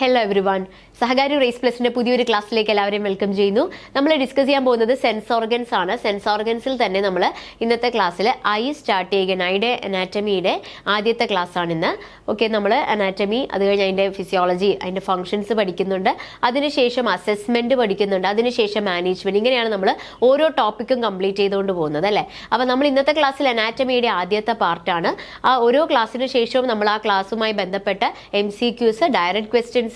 Hello everyone, സഹകാരി raise പ്ലസിന്റെ പുതിയൊരു ക്ലാസ്സിലേക്ക് എല്ലാവരെയും വെൽക്കം ചെയ്യുന്നു. നമ്മൾ ഡിസ്കസ് ചെയ്യാൻ പോകുന്നത് സെൻസ് ഓർഗൻസ് ആണ്. സെൻസ് ഓർഗൻസിൽ തന്നെ നമ്മൾ ഇന്നത്തെ ക്ലാസ്സിൽ ഐ സ്റ്റാർട്ട് ചെയ്യുകയാണ്. ഐയുടെ അനാറ്റമിയുടെ ആദ്യത്തെ ക്ലാസ് ആണ് ഇന്ന്. ഓക്കെ, നമ്മൾ അനാറ്റമി, അത് കഴിഞ്ഞ് അതിൻ്റെ ഫിസിയോളജി, അതിൻ്റെ ഫങ്ഷൻസ് പഠിക്കുന്നുണ്ട്. അതിനുശേഷം അസസ്മെന്റ് പഠിക്കുന്നുണ്ട്. അതിനുശേഷം മാനേജ്മെന്റ്. ഇങ്ങനെയാണ് നമ്മൾ ഓരോ ടോപ്പിക്കും കംപ്ലീറ്റ് ചെയ്തുകൊണ്ട് പോകുന്നത് അല്ലേ. അപ്പോൾ നമ്മൾ ഇന്നത്തെ ക്ലാസ്സിൽ അനാറ്റമിയുടെ ആദ്യത്തെ പാർട്ടാണ്. ആ ഓരോ ക്ലാസ്സിന് ശേഷവും നമ്മൾ ആ ക്ലാസ്സുമായി ബന്ധപ്പെട്ട MCQs, ഡയറക്റ്റ് ക്വസ്റ്റ്യൻസ്,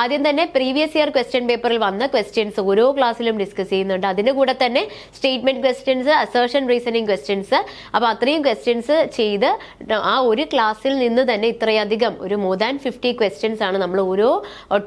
ആദ്യം തന്നെ പ്രീവിയസ് ഇയർ ക്വസ്റ്റ്യൻ പേപ്പറിൽ വന്ന ക്വസ്റ്റ്യൻസ് ഓരോ ക്ലാസ്സിലും ഡിസ്കസ് ചെയ്യുന്നുണ്ട്. അതിൻ്റെ കൂടെ തന്നെ statement questions, assertion reasoning questions. അപ്പോൾ അത്രയും ക്വസ്റ്റ്യൻസ് ചെയ്ത് ആ ഒരു ക്ലാസ്സിൽ നിന്ന് തന്നെ ഇത്രയധികം ഒരു മോർ ദാൻ 50 ക്വസ്റ്റ്യൻസ് ആണ് നമ്മൾ ഓരോ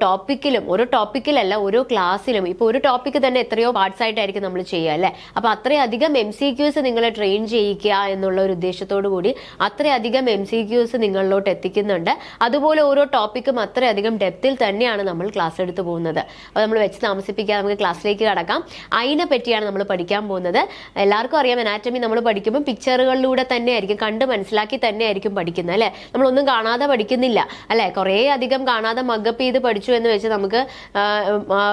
ടോപ്പിക്കിലും, ഓരോ ടോപ്പിക്കിലല്ല ഓരോ ക്ലാസ്സിലും. ഇപ്പോൾ ഒരു ടോപ്പിക്ക് തന്നെ എത്രയോ പാർട്സ് ആയിട്ടായിരിക്കും നമ്മൾ ചെയ്യുക അല്ലേ. അപ്പോൾ അത്രയധികം MCQs നിങ്ങളെ ട്രെയിൻ ചെയ്യിക്കുക എന്നുള്ള ഒരു ഉദ്ദേശത്തോടു കൂടി അത്രയധികം MCQs നിങ്ങളിലോട്ട് എത്തിക്കുന്നുണ്ട്. അതുപോലെ ഓരോ ടോപ്പിക്കും അത്രയധികം ഡെപ്തിൽ തന്നെയാണ് നമ്മൾ ക്ലാസ് എടുത്ത് പോകുന്നത്. അപ്പോൾ നമ്മൾ വെച്ച് താമസിപ്പിക്കാതെ നമുക്ക് ക്ലാസ്സിലേക്ക് കടക്കാം. അതിനെ പറ്റിയാണ് നമ്മൾ പഠിക്കാൻ പോകുന്നത്. എല്ലാവർക്കും അറിയാം, അനാറ്റമി നമ്മൾ പഠിക്കുമ്പോൾ പിക്ചറുകളിലൂടെ തന്നെ ആയിരിക്കും, കണ്ട് മനസ്സിലാക്കി തന്നെ ആയിരിക്കും പഠിക്കുന്നത് അല്ലേ. നമ്മളൊന്നും കാണാതെ പഠിക്കുന്നില്ല അല്ലേ. കുറേ അധികം കാണാതെ മഗപ്പ് ചെയ്ത് പഠിച്ചു എന്ന് വെച്ച് നമുക്ക്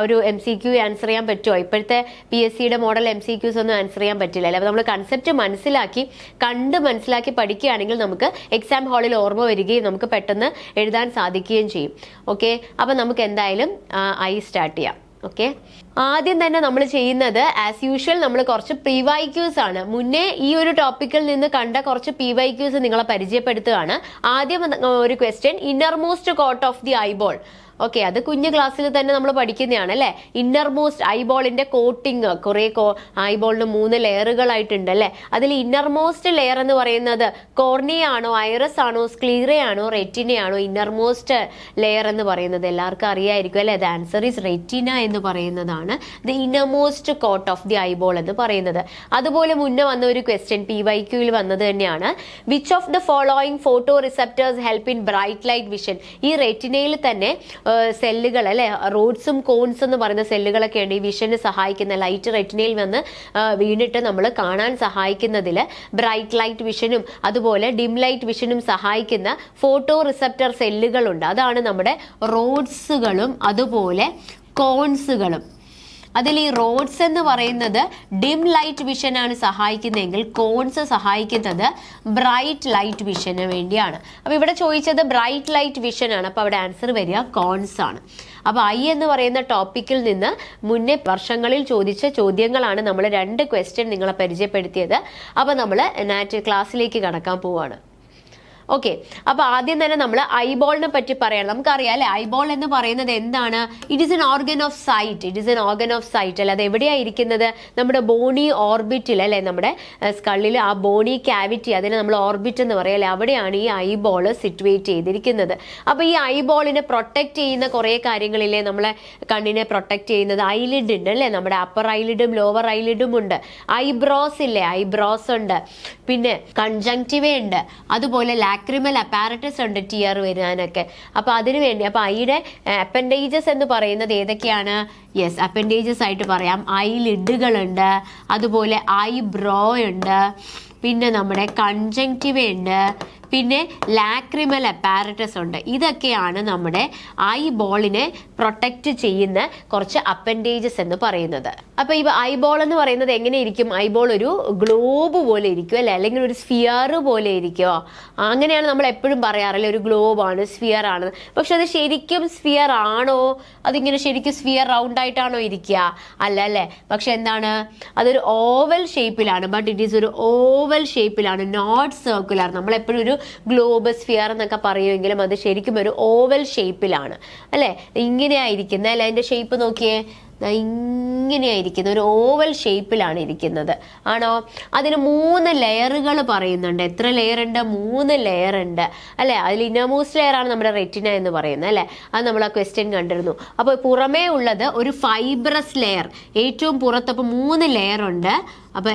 ഒരു MCQ ആൻസർ ചെയ്യാൻ പറ്റുമോ? ഇപ്പോഴത്തെ PSCയുടെ മോഡൽ MCQs ഒന്നും ആൻസർ ചെയ്യാൻ പറ്റില്ല അല്ലേ. അപ്പോൾ നമ്മൾ കൺസെപ്റ്റ് മനസ്സിലാക്കി കണ്ട് മനസ്സിലാക്കി പഠിക്കുകയാണെങ്കിൽ നമുക്ക് എക്സാം ഹാളിൽ ഓർമ്മ വരികയും നമുക്ക് പെട്ടെന്ന് എഴുതാൻ സാധിക്കുകയും ചെയ്യും. ഓക്കെ, അപ്പം നമുക്ക് എന്തായാലും ഐ സ്റ്റാർട്ട് ചെയ്യാം. ഓക്കെ, ആദ്യം തന്നെ നമ്മൾ ചെയ്യുന്നത് ആസ് യൂഷ്വൽ നമ്മൾ കുറച്ച് PYQs ആണ്. മുന്നേ ഈ ഒരു ടോപ്പിക്കിൽ നിന്ന് കണ്ട കുറച്ച് PYQs നിങ്ങളെ പരിചയപ്പെടുത്തുകയാണ്. ആദ്യം ഒരു question, innermost coat of the eyeball. Okay, അത് കുഞ്ഞു ക്ലാസ്സിൽ തന്നെ നമ്മൾ പഠിക്കുന്നതാണ് അല്ലേ. ഇന്നർമോസ്റ്റ് ഐബോളിന്റെ കോട്ടിങ്, കുറേ ഐബോളിന് 3 ലെയറുകളായിട്ടുണ്ട് അല്ലേ. അതിൽ ഇന്നർമോസ്റ്റ് ലെയർ എന്ന് പറയുന്നത് കോർണിയ ആണോ, ഐറസ് ആണോ, സ്ക്ലീറ ആണോ, റെറ്റിന ആണോ? ഇന്നർമോസ്റ്റ് ലെയർ എന്ന് പറയുന്നത് എല്ലാവർക്കും അറിയായിരിക്കും അല്ലേ. ദ ആൻസർ ഈസ് റെറ്റിന എന്ന് പറയുന്നതാണ് the innermost coat of the eyeball എന്ന് പറയുന്നത്. അതുപോലെ മുന്നേ വന്ന ഒരു ക്വസ്റ്റ്യൻ PYQയിൽ വന്നത് തന്നെയാണ്, which of the following photo receptors help in bright light vision. ഈ റെറ്റിനയിൽ തന്നെ സെല്ലുകൾ അല്ലെ, റോഡ്സും കോൺസ് എന്ന് പറയുന്ന സെല്ലുകളൊക്കെ ഉണ്ട് ഈ വിഷന് സഹായിക്കുന്ന. ലൈറ്റ് റെറ്റിനയിൽ വന്ന് വീണിട്ട് നമ്മൾ കാണാൻ സഹായിക്കുന്നതിൽ ബ്രൈറ്റ് ലൈറ്റ് വിഷനും അതുപോലെ ഡിം ലൈറ്റ് വിഷനും സഹായിക്കുന്ന ഫോട്ടോ റിസെപ്റ്റർ സെല്ലുകളുണ്ട്. അതാണ് നമ്മുടെ റോഡ്സുകളും അതുപോലെ കോൺസുകളും. അതിൽ ഈ റോഡ്സ് എന്ന് പറയുന്നത് ഡിം ലൈറ്റ് വിഷനാണ് സഹായിക്കുന്നതെങ്കിൽ കോൺസ് സഹായിക്കുന്നത് ബ്രൈറ്റ് ലൈറ്റ് വിഷന് വേണ്ടിയാണ്. അപ്പോൾ ഇവിടെ ചോദിച്ചത് ബ്രൈറ്റ് ലൈറ്റ് വിഷൻ ആണ്. അപ്പോൾ അവിടെ ആൻസർ വരിക കോൺസ് ആണ്. അപ്പോൾ ഐ എന്ന് പറയുന്ന ടോപ്പിക്കിൽ നിന്ന് മുന്നേ വർഷങ്ങളിൽ ചോദിച്ച ചോദ്യങ്ങളാണ് നമ്മൾ 2 ക്വസ്റ്റ്യൻ നിങ്ങളെ പരിചയപ്പെടുത്തിയത്. അപ്പോൾ നമ്മൾ ക്ലാസ്സിലേക്ക് കടക്കാൻ പോവാണ്. ഓക്കെ, അപ്പോൾ ആദ്യം തന്നെ നമ്മൾ ഐബോളിനെ പറ്റി പറയണം. നമുക്കറിയാം അല്ലെ, ഐബോൾ എന്ന് പറയുന്നത് എന്താണ്? It is an organ of sight. It is an organ of sight അല്ല. അത് എവിടെയാണ് ഇരിക്കുന്നത്? നമ്മുടെ ബോണി ഓർബിറ്റിൽ അല്ലെ, നമ്മുടെ സ്കള്ളിൽ ആ ബോണി ക്യാവിറ്റി, അതിനെ നമ്മൾ ഓർബിറ്റ് എന്ന് പറയല്ലേ, അവിടെയാണ് ഈ ഐബോൾ സിറ്റുവേറ്റ് ചെയ്തിരിക്കുന്നത്. അപ്പോൾ ഈ ഐബോളിനെ പ്രൊട്ടക്ട് ചെയ്യുന്ന കുറേ കാര്യങ്ങളില്ലേ, നമ്മളെ കണ്ണിനെ പ്രൊട്ടക്ട് ചെയ്യുന്നത് ഐലിഡ് ഉണ്ട് അല്ലേ. നമ്മുടെ അപ്പർ ഐലിഡും ലോവർ ഐലിഡും ഉണ്ട്. ഐബ്രോസ് ഇല്ലേ, ഐബ്രോസ് ഉണ്ട്. പിന്നെ കൺജങ്ക്റ്റിവ ഉണ്ട്. അതുപോലെ ലാക്രിമൽ അപ്പാരറ്റസ് ഉണ്ട്, ടിയർ വരാനൊക്കെ. അപ്പോൾ അതിനു വേണ്ടി, അപ്പോൾ ഐയുടെ അപ്പൻഡേജസ് എന്ന് പറയുന്നത് ഏതൊക്കെയാണ്? യെസ്, അപ്പൻഡേജസ് ആയിട്ട് പറയാം. ഐലിഡുകളുണ്ട്, അതുപോലെ ഐബ്രോ ഉണ്ട്, പിന്നെ നമ്മുടെ കൺജങ്ക്റ്റിവ ഉണ്ട്, പിന്നെ ലാക്രിമൽ അപ്പാരറ്റസ് ഉണ്ട്. ഇതൊക്കെയാണ് നമ്മുടെ ഐബോളിനെ പ്രൊട്ടക്റ്റ് ചെയ്യുന്ന കുറച്ച് അപ്പൻഡേജസ് എന്ന് പറയുന്നത്. അപ്പോൾ ഈ ഐബോൾ എന്ന് പറയുന്നത് എങ്ങനെ ഇരിക്കും? ഐബോൾ ഒരു ഗ്ലോബ് പോലെ ഇരിക്കും അല്ലേ, അല്ലെങ്കിൽ ഒരു സ്ഫിയർ പോലെ ഇരിക്കുമോ? അങ്ങനെയാണ് നമ്മൾ എപ്പോഴും പറയാറില്ല, ഒരു ഗ്ലോബാണ്, സ്ഫിയർ ആണ്. പക്ഷെ അത് ശരിക്കും സ്ഫിയർ ആണോ? അതിങ്ങനെ ശരിക്കും സ്ഫിയർ റൗണ്ട് ആയിട്ടാണോ ഇരിക്കുക? അല്ല അല്ലേ. പക്ഷെ എന്താണ്, അതൊരു ഓവൽ ഷേപ്പിലാണ്. ബട്ട് ഇറ്റ് ഈസ് ഒരു ഓവൽ ഷേപ്പിലാണ്, നോട്ട് സർക്കുലർ. നമ്മളെപ്പോഴും ഒരു ഗ്ലോബ്, സ്ഫിയർ എന്നൊക്കെ പറയുമെങ്കിലും അത് ശരിക്കും ഒരു ഓവൽ ഷേപ്പിലാണ് അല്ലേ. ഇങ്ങനെയായിരിക്കുന്നത് അല്ലേ. അതിൻ്റെ ഷേപ്പ് നോക്കിയേ, ഇങ്ങനെയായിരിക്കുന്ന ഒരു ഓവൽ ഷേപ്പിലാണ് ഇരിക്കുന്നത് ആണോ. അതിന് 3 ലെയറുകൾ പറയുന്നുണ്ട്. എത്ര ലെയർ ഉണ്ട്? 3 ലെയർ ഉണ്ട് അല്ലെ. അതിൽ ഇന്നർമോസ്റ്റ് ലെയർ ആണ് നമ്മുടെ റെറ്റിന എന്ന് പറയുന്നത് അല്ലെ. അത് നമ്മൾ ആ ക്വസ്റ്റ്യൻ കണ്ടിരുന്നു. അപ്പോൾ പുറമേ ഉള്ളത് ഒരു ഫൈബ്രസ് ലെയർ, ഏറ്റവും പുറത്ത്. അപ്പോൾ 3 ലെയർ ഉണ്ട്. അപ്പോൾ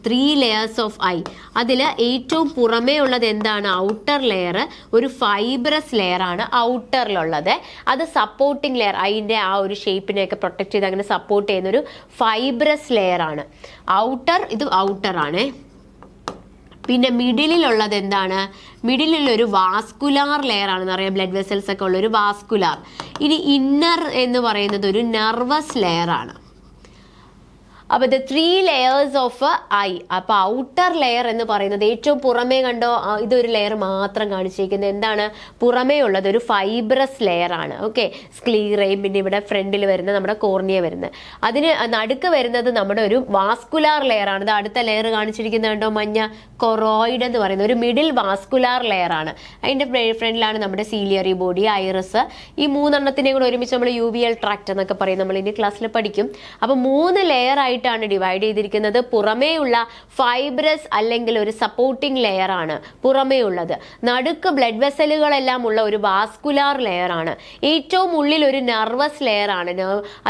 3 ലെയേഴ്സ് ഓഫ് ഐ. അതിൽ ഏറ്റവും പുറമേ ഉള്ളത് എന്താണ്? Outer layer. ഒരു ഫൈബ്രസ് ലെയർ ആണ് ഔട്ടറിലുള്ളത്. അത് സപ്പോർട്ടിങ് ലെയർ, അതിൻ്റെ ആ ഒരു ഷേപ്പിനെയൊക്കെ പ്രൊട്ടക്ട് ചെയ്ത് അങ്ങനെ സപ്പോർട്ട് ചെയ്യുന്നൊരു ഫൈബ്രസ് ലെയർ ആണ് ഔട്ടർ. ഇത് ഔട്ടർ ആണ്. പിന്നെ മിഡിലുള്ളത് എന്താണ്? മിഡിലുള്ള ഒരു വാസ്കുലാർ ലെയർ ആണെന്ന് അറിയാം. ബ്ലഡ് വെസൽസ് ഒക്കെ ഉള്ള ഒരു വാസ്കുലാർ. ഇനി ഇന്നർ എന്ന് പറയുന്നത് ഒരു നെർവസ് ലെയർ ആണ്. അപ്പോൾ ദ 3 layers ഓഫ് ഐ. അപ്പോൾ ഔട്ടർ ലെയർ എന്ന് പറയുന്നത് ഏറ്റവും പുറമേ കണ്ടോ, ഇതൊരു ലെയർ മാത്രം കാണിച്ചിരിക്കുന്നത് എന്താണ്, പുറമേ ഉള്ളത് ഒരു ഫൈബ്രസ് ലെയർ ആണ്. ഓക്കെ, സ്ക്ലീറയും പിന്നെ ഇവിടെ ഫ്രണ്ടിൽ വരുന്ന നമ്മുടെ കോർണിയ വരുന്നത്, അതിന് നടുക്ക് വരുന്നത് നമ്മുടെ ഒരു വാസ്കുലാർ ലെയർ ആണ്. ഇത് അടുത്ത ലെയർ കാണിച്ചിരിക്കുന്നത് കണ്ടോ, മഞ്ഞ കൊറോയിഡ് എന്ന് പറയുന്ന ഒരു മിഡിൽ വാസ്കുലാർ ലെയർ ആണ്. അതിൻ്റെ ഫ്രണ്ടിലാണ് നമ്മുടെ സീലിയറി ബോഡി, ഐറിസ്. ഈ 3 കൂടെ ഒരുമിച്ച് നമ്മൾ യുവിയൽ ട്രാക്ട് എന്നൊക്കെ പറയും, നമ്മൾ ഇനി ക്ലാസ്സിൽ പഠിക്കും. അപ്പോൾ 3 ലെയർ ആയിട്ടാണ് ഡിവൈഡ് ചെയ്തിരിക്കുന്നത്. പുറമേയുള്ള ഫൈബ്രസ് അല്ലെങ്കിൽ ഒരു സപ്പോർട്ടിംഗ് ലെയർ ആണ് പുറമേ ഉള്ളത്. നടുക്ക് ബ്ലഡ് വെസലുകളെല്ലാം ഉള്ള ഒരു വാസ്കുലാർ ലെയർ ആണ്. ഏറ്റവും ഉള്ളിൽ ഒരു നെർവസ് ലെയർ ആണ്.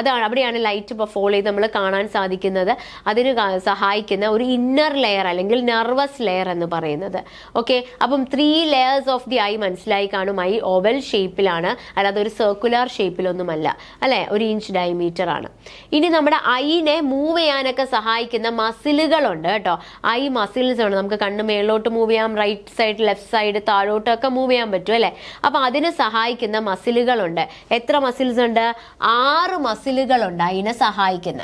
അതാണ് അവിടെയാണ് ലൈറ്റ് ഫോളോ ചെയ്ത് നമ്മൾ കാണാൻ സാധിക്കുന്നത്. അതിന് സഹായിക്കുന്ന ഒരു ഇന്നർ ലെയർ അല്ലെങ്കിൽ നെർവസ് ലെയർ എന്ന് പറയുന്നത്. ഓക്കെ, അപ്പം 3 layers ഓഫ് ദി ഐ മനസ്സിലായി കാണും. ഐ ഓവൽ ഷേപ്പിലാണ്, അല്ലാതെ ഒരു സർക്കുലർ ഷേപ്പിലൊന്നുമല്ല, അല്ലെ, 1 ഇഞ്ച് ഡയമീറ്റർ ആണ്. ഇനി നമ്മുടെ ഐനെ മൂവ് ചെയ്യാനൊക്കെ സഹായിക്കുന്ന മസിലുകളുണ്ട് കേട്ടോ. ഐ മസിൽസ് ആണ്. നമുക്ക് കണ്ണ് മേലോട്ട് മൂവ് ചെയ്യാം, റൈറ്റ് സൈഡ്, ലെഫ്റ്റ് സൈഡ്, താഴോട്ടൊക്കെ മൂവ് ചെയ്യാൻ പറ്റും അല്ലെ. അപ്പൊ അതിന് സഹായിക്കുന്ന മസിലുകളുണ്ട്. എത്ര മസിൽസ് ഉണ്ട്? 6 മസിലുകളുണ്ട് അതിനെ സഹായിക്കുന്ന.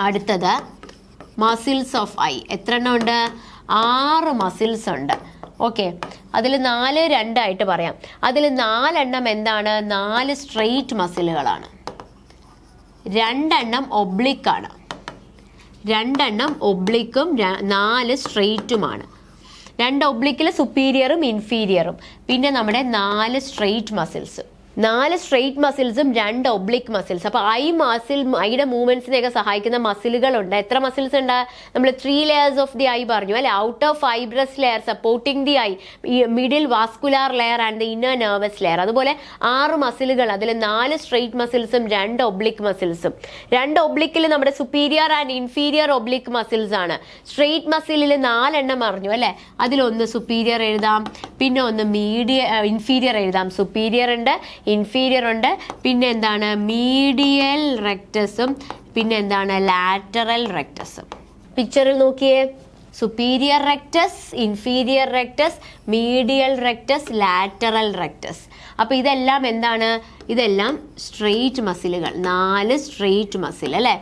അടുത്തത് മസിൽസ് ഓഫ് ഐ. എത്ര എണ്ണം ഉണ്ട്? 6 മസിൽസ് ഉണ്ട്. ഓക്കെ, അതിൽ 4, 2 ആയിട്ട് പറയാം. അതിൽ 4 എണ്ണം എന്താണ്? 4 സ്ട്രെയിറ്റ് മസിലുകളാണ്. 2 എണ്ണം ഒബ്ലിക്കാണ്. 2 എണ്ണം ഒബ്ലിക്കും 4 സ്ട്രെയിറ്റുമാണ്. 2 ഒബ്ലിക്കിൽ സുപ്പീരിയറും ഇൻഫീരിയറും, പിന്നെ നമ്മുടെ 4 സ്ട്രെയിറ്റ് മസിൽസ്. 4 സ്ട്രെയിറ്റ് മസിൽസും 2 ഒബ്ലിക് മസിൽസ്. അപ്പോൾ ഐയുടെ മൂവ്മെന്റ്സിനെയൊക്കെ സഹായിക്കുന്ന മസിലുകളുണ്ട്. എത്ര മസിൽസ് ഉണ്ട്? നമ്മൾ 3 layers ഓഫ് ദി ഐ പറഞ്ഞു അല്ലെ. Outer fibrous layer supporting the I, middle vascular layer and the inner nervous layer. അതുപോലെ 6 മസിലുകൾ. അതിൽ 4 സ്ട്രെയിറ്റ് മസിൽസും 2 ഒബ്ലിക് മസിൽസും. 2 ഒബ്ലിക്കിൽ നമ്മുടെ superior and inferior oblique muscles ആണ്. സ്ട്രെയിറ്റ് മസിലിൽ 4 എണ്ണം പറഞ്ഞു അല്ലെ. അതിലൊന്ന് സുപ്പീരിയർ എഴുതാം, പിന്നെ ഒന്ന് ഇൻഫീരിയർ എഴുതാം. സുപ്പീരിയർ ഉണ്ട്, ഇൻഫീരിയർ ഉണ്ട്, പിന്നെ എന്താണ് മീഡിയൽ റെക്ടസും, പിന്നെ എന്താണ് ലാറ്ററൽ റെക്ടസും. പിക്ചറിൽ നോക്കിയേ, superior rectus, inferior rectus, medial rectus, lateral rectus. അപ്പൊ ഇതെല്ലാം എന്താണ്? ഇതെല്ലാം സ്ട്രെയിറ്റ് മസിലുകൾ. 4 സ്ട്രെയിറ്റ് മസിൽ അല്ലെ,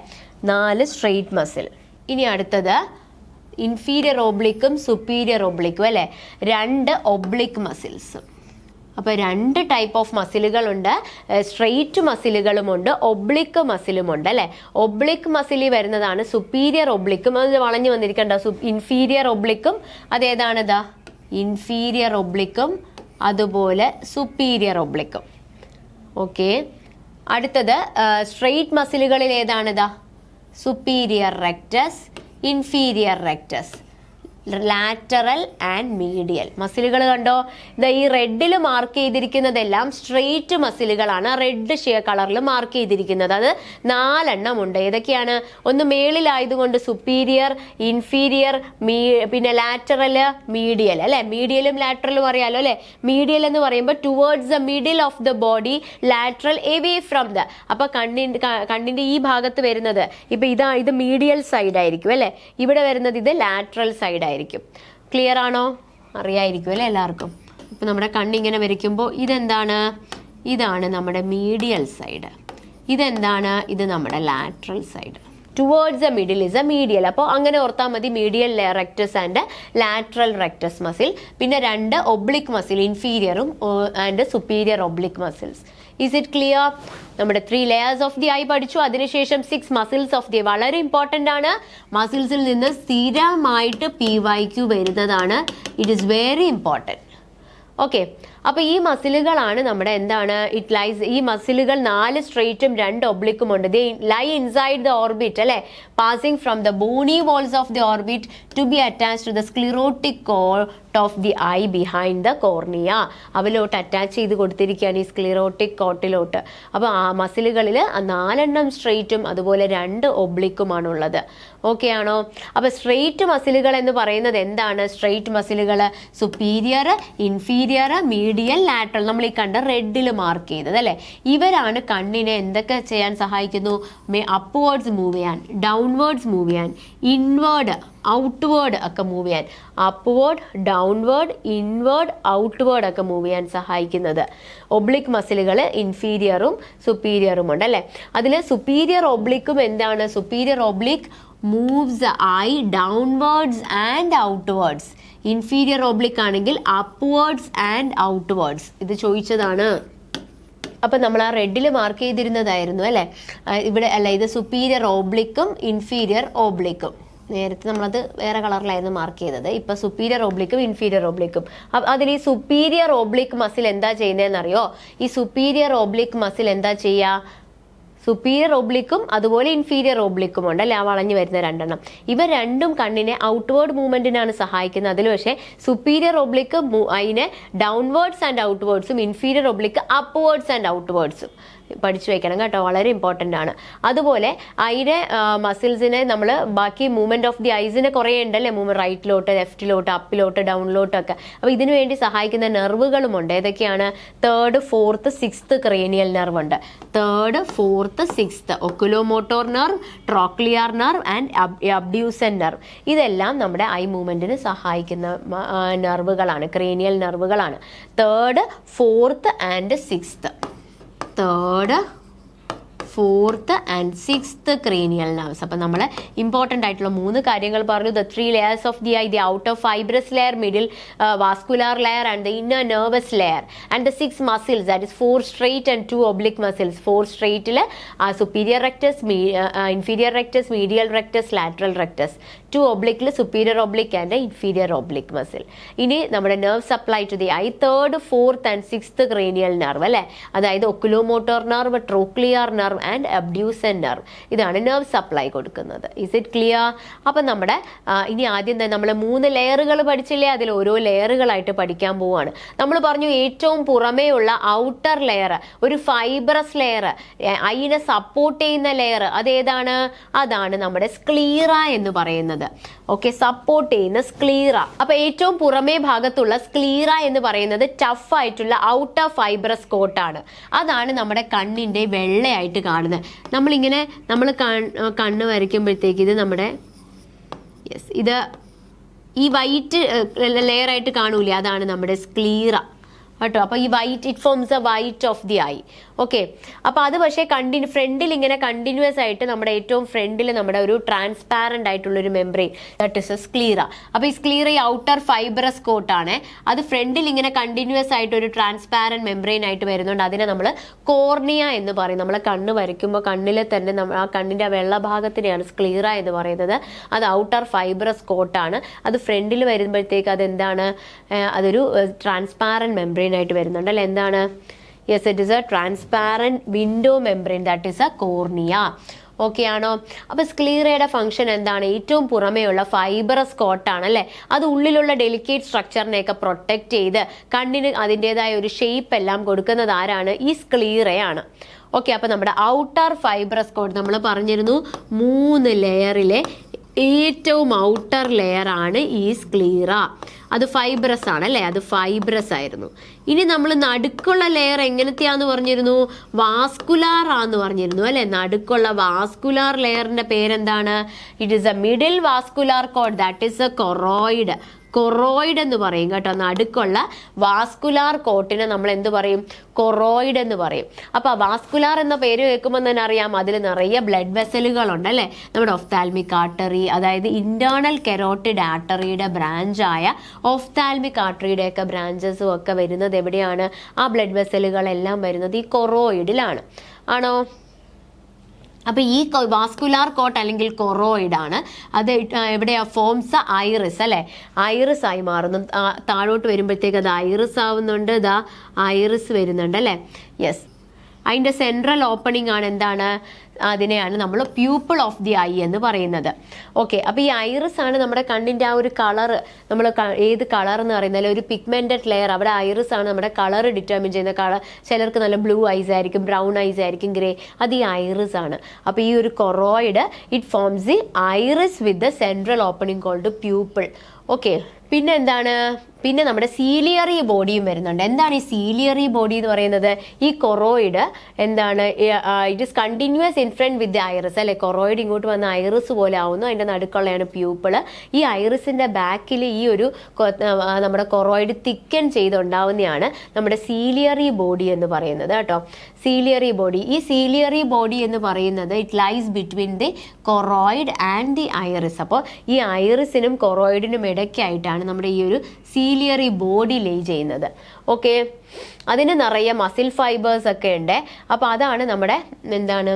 4 സ്ട്രെയിറ്റ് മസിൽ. ഇനി അടുത്തത് ഇൻഫീരിയർ ഒബ്ലിക്കും സുപ്പീരിയർ ഒബ്ലിക്കും അല്ലെ, 2 ഒബ്ലിക് മസിൽസും. അപ്പോൾ 2 ടൈപ്പ് ഓഫ് മസിലുകളുണ്ട്. സ്ട്രെയിറ്റ് മസിലുകളുമുണ്ട്, ഒബ്ലിക്ക് മസിലുമുണ്ട് അല്ലെ. ഒബ്ലിക് മസിലിൽ വരുന്നതാണ് സുപ്പീരിയർ ഒബ്ലിക്കും. അത് വളഞ്ഞു വന്നിരിക്കണ്ട. ഇൻഫീരിയർ ഒബ്ലിക്കും അതേതാണിതാ, ഇൻഫീരിയർ ഒബ്ലിക്കും അതുപോലെ സുപ്പീരിയർ ഒബ്ലിക്കും. ഓക്കെ, അടുത്തത് സ്ട്രെയിറ്റ് മസിലുകളിൽ ഏതാണിതാ, superior rectus, inferior rectus, lateral and medial. മസിലുകൾ കണ്ടോ, ഈ റെഡിൽ മാർക്ക് ചെയ്തിരിക്കുന്നതെല്ലാം സ്ട്രെയിറ്റ് മസിലുകളാണ്. റെഡ് കളറിൽ മാർക്ക് ചെയ്തിരിക്കുന്നത് അത് 4 എണ്ണം ഉണ്ട്. ഏതൊക്കെയാണ്? ഒന്ന് മേളിലായതുകൊണ്ട് സുപ്പീരിയർ, ഇൻഫീരിയർ, പിന്നെ ലാറ്ററൽ, മീഡിയൽ അല്ലെ. മീഡിയലും ലാറ്ററലും അറിയാലോ അല്ലെ. മീഡിയൽ എന്ന് പറയുമ്പോൾ towards the middle of the body, lateral away from the. അപ്പൊ കണ്ണിന്റെ ഈ ഭാഗത്ത് വരുന്നത് ഇപ്പൊ ഇത് മീഡിയൽ സൈഡ് ആയിരിക്കും അല്ലെ. ഇവിടെ വരുന്നത് ഇത് ലാറ്ററൽ സൈഡ് ആയിരിക്കും. ക്ലിയർ ആണോ? അറിയായിരിക്കും അല്ലെ എല്ലാവർക്കും. ഇപ്പൊ നമ്മുടെ കണ്ണിങ്ങനെ വരയ്ക്കുമ്പോൾ ഇതെന്താണ്? ഇതാണ് നമ്മുടെ മീഡിയൽ സൈഡ്. ഇതെന്താണ്? ഇത് നമ്മുടെ lateral side. Towards the middle is a medial. അപ്പോൾ അങ്ങനെ ഓർത്താൽ മതി, medial rectus and lateral rectus muscle. പിന്നെ 2 ഒബ്ലിക് മസിൽ, ഇൻഫീരിയറും and superior oblique muscles. Is it clear? നമ്മുടെ 3 layers ഓഫ് ദി ഐ പഠിച്ചു. അതിനുശേഷം 6 മസിൽസ് ഓഫ് ദി. വളരെ ഇമ്പോർട്ടൻ്റ് ആണ്. മസിൽസിൽ നിന്ന് സ്ഥിരമായിട്ട് PYQ വരുന്നതാണ്. It is very important. Okay, അപ്പോൾ ഈ മസിലുകളാണ് നമ്മുടെ എന്താണ്, ഇറ്റ് ലൈസ്. ഈ മസിലുകൾ 4 സ്ട്രെയിറ്റും 2 ഒബ്ലിക്കും ഉണ്ട്. They lie inside the orbit അല്ലെ, passing from the bony walls of the orbit to be attached to the sclerotic coat of the eye behind the cornea. അവലോട്ട് attach ചെയ്ത് കൊടുത്തിരിക്കുകയാണ് ഈ സ്ക്ലിറോട്ടിക് കോട്ടിലോട്ട്. അപ്പോൾ ആ മസിലുകളിൽ 4 എണ്ണം സ്ട്രെയിറ്റും അതുപോലെ 2 ഒബ്ലിക്കുമാണുള്ളത്. ഓക്കെ ആണോ? അപ്പോൾ സ്ട്രെയിറ്റ് മസിലുകൾ എന്ന് പറയുന്നത് എന്താണ്? സ്ട്രെയിറ്റ് മസിലുകൾ സുപ്പീരിയർ, ഇൻഫീരിയർ, മീഡിയൽ, മീഡിയൽ, ലാറ്ററൽ, നമ്മൾ ഈ കണ്ട റെഡിൽ മാർക്ക് ചെയ്തത് അല്ലേ. ഇവരാണ് കണ്ണിനെ എന്തൊക്കെ ചെയ്യാൻ സഹായിക്കുന്നു? അപ്വേർഡ്സ് മൂവ് ചെയ്യാൻ, ഡൗൺവേർഡ്സ് മൂവ് ചെയ്യാൻ, ഇൻവേർഡ് ഔട്ട്വേർഡ് ഒക്കെ മൂവ് ചെയ്യാൻ, അപ്വേർഡ്, ഡൗൺവേർഡ്, ഇൻവേർഡ്, ഔട്ട്വേർഡ് ഒക്കെ മൂവ് ചെയ്യാൻ സഹായിക്കുന്നത്. ഒബ്ലിക് മസിലുകൾ ഇൻഫീരിയറും സുപ്പീരിയറും ഉണ്ട് അല്ലേ. അതിൽ സുപ്പീരിയർ ഒബ്ലിക്കും എന്താണ്? Superior oblique moves I downwards and outwards. Inferior oblique ആണെങ്കിൽ അപ്വേർഡ്സ് ആൻഡ് ഔട്ട്വേർഡ്സ്. ഇത് ചോദിച്ചതാണ്. അപ്പം നമ്മൾ ആ റെഡിൽ മാർക്ക് ചെയ്തിരുന്നതായിരുന്നു അല്ലേ. ഇവിടെ അല്ല, ഇത് സുപ്പീരിയർ ഓബ്ലിക്കും ഇൻഫീരിയർ ഓബ്ലിക്കും. നേരത്തെ നമ്മളത് വേറെ കളറിലായിരുന്നു മാർക്ക് ചെയ്തത്. ഇപ്പം സുപ്പീരിയർ ഓബ്ലിക്കും ഇൻഫീരിയർ ഓബ്ലിക്കും. അതിൽ ഈ സുപ്പീരിയർ ഓബ്ലിക് മസിൽ എന്താ ചെയ്യുന്നതെന്നറിയോ? ഈ സുപ്പീരിയർ ഓബ്ലിക് മസിൽ എന്താ ചെയ്യുക? സുപ്പീരിയർ ഒബ്ലിക്കും അതുപോലെ ഇൻഫീരിയർ ഒബ്ലിക്കും ഉണ്ട് അല്ലെ, ആ വളഞ്ഞു വരുന്ന രണ്ടെണ്ണം. ഇവ രണ്ടും കണ്ണിനെ ഔട്ട്വേർഡ് മൂവ്മെന്റിനാണ് സഹായിക്കുന്നത്. അതിൽ പക്ഷേ സുപ്പീരിയർ ഒബ്ലിക്ക് അതിനെ ഡൗൺവേർഡ്സ് ആൻഡ് ഔട്ട്വേർഡ്സും, ഇൻഫീരിയർ ഒബ്ലിക്ക് അപ്വേർഡ്സ് ആൻഡ് ഔട്ട്വേർഡ്സും പഠിച്ചു വെക്കണം കേട്ടോ, വളരെ ഇമ്പോർട്ടൻ്റ് ആണ്. അതുപോലെ ഐയുടെ മസിൽസിനെ നമ്മൾ ബാക്കി മൂവ്മെന്റ് ഓഫ് ദി ഐസിനെ കുറേ ഉണ്ടല്ലേ, മൂവ്മെന്റ് റൈറ്റിലോട്ട്, ലെഫ്റ്റിലോട്ട്, അപ്പിലോട്ട്, ഡൗണിലോട്ടൊക്കെ. അപ്പോൾ ഇതിനു വേണ്ടി സഹായിക്കുന്ന നെർവുകളുമുണ്ട്. ഏതൊക്കെയാണ്? 3rd, 4th, 6th cranial nerve ഉണ്ട്. 3rd, 4th, 6th oculomotor nerve, trochlear nerve and abducens nerve. ഇതെല്ലാം നമ്മുടെ ഐ മൂവ്മെന്റിന് സഹായിക്കുന്ന നെർവുകളാണ്, ക്രേനിയൽ നെർവുകളാണ്. 3rd, 4th and 6th. 3rd, 4th and 6th cranial nerves. അപ്പോൾ നമ്മൾ ഇമ്പോർട്ടൻ്റ് ആയിട്ടുള്ള 3 കാര്യങ്ങൾ പറഞ്ഞു. The 3 layers of the eye, the outer fibrous layer, middle vascular layer and the inner nervous layer, and the 6 muscles, that is 4 straight and 2 oblique muscles. 4 straightൽ superior rectus, inferior rectus, medial rectus, lateral rectus. 2 obliqueൽ superior oblique and inferior oblique muscle. ഇനി നമ്മുടെ nerve supply to the eye, 3rd, 4th and 6th cranial nerve അല്ലേ. അതായത് oculomotor nerve, trochlear nerve and abducen nerve. ഇതാണ് nerve supply കൊടുക്കുന്നത്. Is it clear? അപ്പം നമ്മുടെ ഇനി ആദ്യം തന്നെ നമ്മൾ 3 ലെയറുകൾ പഠിച്ചില്ലേ, അതിൽ ഓരോ ലെയറുകളായിട്ട് പഠിക്കാൻ പോവുകയാണ്. നമ്മൾ പറഞ്ഞു ഏറ്റവും പുറമേയുള്ള ഔട്ടർ ലെയർ, ഒരു ഫൈബ്രസ് ലെയർ, ഐനെ സപ്പോർട്ട് ചെയ്യുന്ന ലെയർ, അതേതാണ്? അതാണ് നമ്മുടെ സ്ക്ലീറ എന്ന് പറയുന്നത്. ഓക്കെ, സപ്പോർട്ട് ചെയ്യുന്ന സ്ക്ലീറ. അപ്പൊ ഏറ്റവും പുറമേ ഭാഗത്തുള്ള സ്ക്ലീറ എന്ന് പറയുന്നത് ടഫ് ആയിട്ടുള്ള ഔട്ടർ ഫൈബ്രസ് കോട്ടാണ്. അതാണ് നമ്മുടെ കണ്ണിന്റെ വെള്ളയായിട്ട് കാണുന്നത്. നമ്മളിങ്ങനെ കണ്ണ് വരയ്ക്കുമ്പോഴത്തേക്ക് ഇത് നമ്മുടെ ഇത് ഈ വൈറ്റ് ലെയർ ആയിട്ട് കാണൂലേ, അതാണ് നമ്മുടെ സ്ക്ലീറ കേട്ടോ. അപ്പോൾ ഈ white, it forms A white off the I. Okay, അപ്പോൾ അത് പക്ഷേ ഫ്രണ്ടിൽ ഇങ്ങനെ കണ്ടിന്യൂസ് ആയിട്ട് നമ്മുടെ ഏറ്റവും ഫ്രണ്ടിൽ നമ്മുടെ ഒരു ട്രാൻസ്പാരന്റ് ആയിട്ടുള്ളൊരു membrane, that is A sclera. അപ്പോൾ ഈ സ്ക്ലീറ ഈ ഔട്ടർ ഫൈബ്രസ് കോട്ടാണ്. അത് ഫ്രണ്ടിൽ ഇങ്ങനെ കണ്ടിന്യൂസ് ആയിട്ട് ഒരു ട്രാൻസ്പാരന്റ് മെംബ്രെയിൻ ആയിട്ട് വരുന്നുണ്ട്. അതിനെ നമ്മൾ കോർണിയ എന്ന് പറയും. നമ്മൾ കണ്ണ് വരയ്ക്കുമ്പോൾ കണ്ണിലെ തന്നെ ആ കണ്ണിൻ്റെ വെള്ള ഭാഗത്തിനെയാണ് സ്ക്ലീറ എന്ന് പറയുന്നത്. അത് ഔട്ടർ ഫൈബ്രസ് കോട്ടാണ്. അത് ഫ്രണ്ടിൽ വരുമ്പോഴത്തേക്ക് അതെന്താണ്? അതൊരു ട്രാൻസ്പാരന്റ് മെംബ്രെയിൻ ആയിട്ട് വരുന്നുണ്ട് അല്ലെ. എന്താണ്? Yes, it is a transparent window membrane, that is A cornea. Okay ആണോ? അപ്പൊ സ്ക്ലീറയുടെ ഫംഗ്ഷൻ എന്താണ്? ഏറ്റവും പുറമേയുള്ള ഫൈബറസ് കോട്ടാണ് അല്ലെ. അത് ഉള്ളിലുള്ള ഡെലിക്കേറ്റ് സ്ട്രക്ചറിനെയൊക്കെ പ്രൊട്ടക്ട് ചെയ്ത് കണ്ണിന് അതിൻ്റെതായ ഒരു ഷേപ്പ് എല്ലാം കൊടുക്കുന്നത് ആരാണ്? ഈ സ്ക്ലീറയാണ്. ഓക്കെ, അപ്പൊ നമ്മുടെ ഔട്ടർ ഫൈബറസ് കോട്ട് നമ്മൾ പറഞ്ഞിരുന്നു 3 ലെയറിലെ ഏറ്റവും ഔട്ടർ ലെയർ ആണ് ഈ സ്ക്ലീറ. അത് ഫൈബ്രസ് ആണ് അല്ലേ, അത് ഫൈബ്രസ് ആയിരുന്നു. ഇനി നമ്മൾ നടുക്കുള്ള ലെയർ എങ്ങനത്തെയാന്ന് പറഞ്ഞിരുന്നു? വാസ്കുലാർ ആന്ന് പറഞ്ഞിരുന്നു അല്ലെ. നടുക്കുള്ള വാസ്കുലാർ ലെയറിന്റെ പേരെന്താണ്? It is a middle vascular coat, that is A choroid. Choroid എന്ന് പറയും കേട്ടോ. നടുക്കുള്ള വാസ്കുലാർ കോട്ടിനെ നമ്മൾ എന്ത് പറയും? കൊറോയിഡ് എന്ന് പറയും. അപ്പൊ വാസ്കുലാർ എന്ന പേര് കേൾക്കുമ്പോൾ തന്നെ അറിയാം അതിൽ നിറയെ ബ്ലഡ് വെസലുകളുണ്ട് അല്ലെ. നമ്മുടെ ഒഫ്താൽമിക് ആർട്ടറി, അതായത് ഇന്റേണൽ കെരോട്ടിഡ് ആർട്ടറിയുടെ ബ്രാഞ്ചായ ഒഫ്താൽമിക് ആർട്ടറിയുടെ ഒക്കെ ബ്രാഞ്ചസും ഒക്കെ വരുന്നത് എവിടെയാണ്? ആ ബ്ലഡ് വെസലുകളെല്ലാം വരുന്നത് ഈ കൊറോയിഡിലാണ്. ആണോ? അപ്പൊ ഈ വാസ്കുലാർ കോട്ട് അല്ലെങ്കിൽ കൊറോയിഡ് ആണ്. അത് എവിടെയാ? ഫോംസ് ഐറിസ് അല്ലെ. ഐറിസ് ആയി മാറുന്നു. താഴോട്ട് വരുമ്പോഴത്തേക്ക് അത് ഐറിസ് ആവുന്നുണ്ട്. ഇതാ ഐറിസ് വരുന്നുണ്ട് അല്ലെ. യെസ്, അതിൻ്റെ സെൻട്രൽ ഓപ്പണിംഗ് ആണ് എന്താണ്? അതിനെയാണ് നമ്മൾ പ്യൂപ്പിൾ ഓഫ് ദി ഐ എന്ന് പറയുന്നത്. ഓക്കെ, അപ്പോൾ ഈ ഐറിസ് ആണ് നമ്മുടെ കണ്ണിൻ്റെ ആ ഒരു കളർ. നമ്മൾ ഏത് കളർ എന്ന് പറയുന്നത് ഒരു പിഗ്മെന്റഡ് ലെയർ, അവിടെ ഐറിസ് ആണ് നമ്മുടെ കളർ ഡിറ്റർമിൻ ചെയ്യുന്ന. കളർ ചിലർക്ക് നല്ല ബ്ലൂ ഐസ് ആയിരിക്കും, ബ്രൗൺ ഐസ് ആയിരിക്കും, ഗ്രേ, അത് ഈ ഐറിസ് ആണ്. അപ്പോൾ ഈ ഒരു choroid it forms the iris with the central opening called pupil. Okay, പിന്നെ എന്താണ്, പിന്നെ നമ്മുടെ സീലിയറി ബോഡിയും വരുന്നുണ്ട്. എന്താണ് ഈ സീലിയറി ബോഡി എന്ന് പറയുന്നത്? ഈ കൊറോയിഡ് എന്താണ്, it is continuous in front with the iris അല്ലെ. കൊറോയിഡ് ഇങ്ങോട്ട് വന്ന ഐറിസ് പോലെ ആവുന്നു, അതിന്റെ നടുക്കുള്ളതാണ് പ്യൂപ്പിള്. ഈ ഐറിസിന്റെ ബാക്കിൽ ഈ ഒരു നമ്മുടെ കൊറോയിഡ് തിക്കൻ ചെയ്തുണ്ടാവുന്നതാണ് നമ്മുടെ സീലിയറി ബോഡി എന്ന് പറയുന്നത് കേട്ടോ. സീലിയറി ബോഡി, ഈ സീലിയറി ബോഡി എന്ന് പറയുന്നത് it lies between the choroid and the iris. അപ്പോൾ ഈ ഐറിസിനും കൊറോയിഡിനും ഇടയ്ക്കായിട്ടാണ് നമ്മുടെ ഈ ഒരു സീലിയറി ബോഡി ലേ ചെയ്യുന്നത്. ഓക്കെ, അതിന് നിറയെ മസിൽ ഫൈബേഴ്സ് ഒക്കെ ഉണ്ട്. അപ്പോൾ അതാണ് നമ്മുടെ എന്താണ്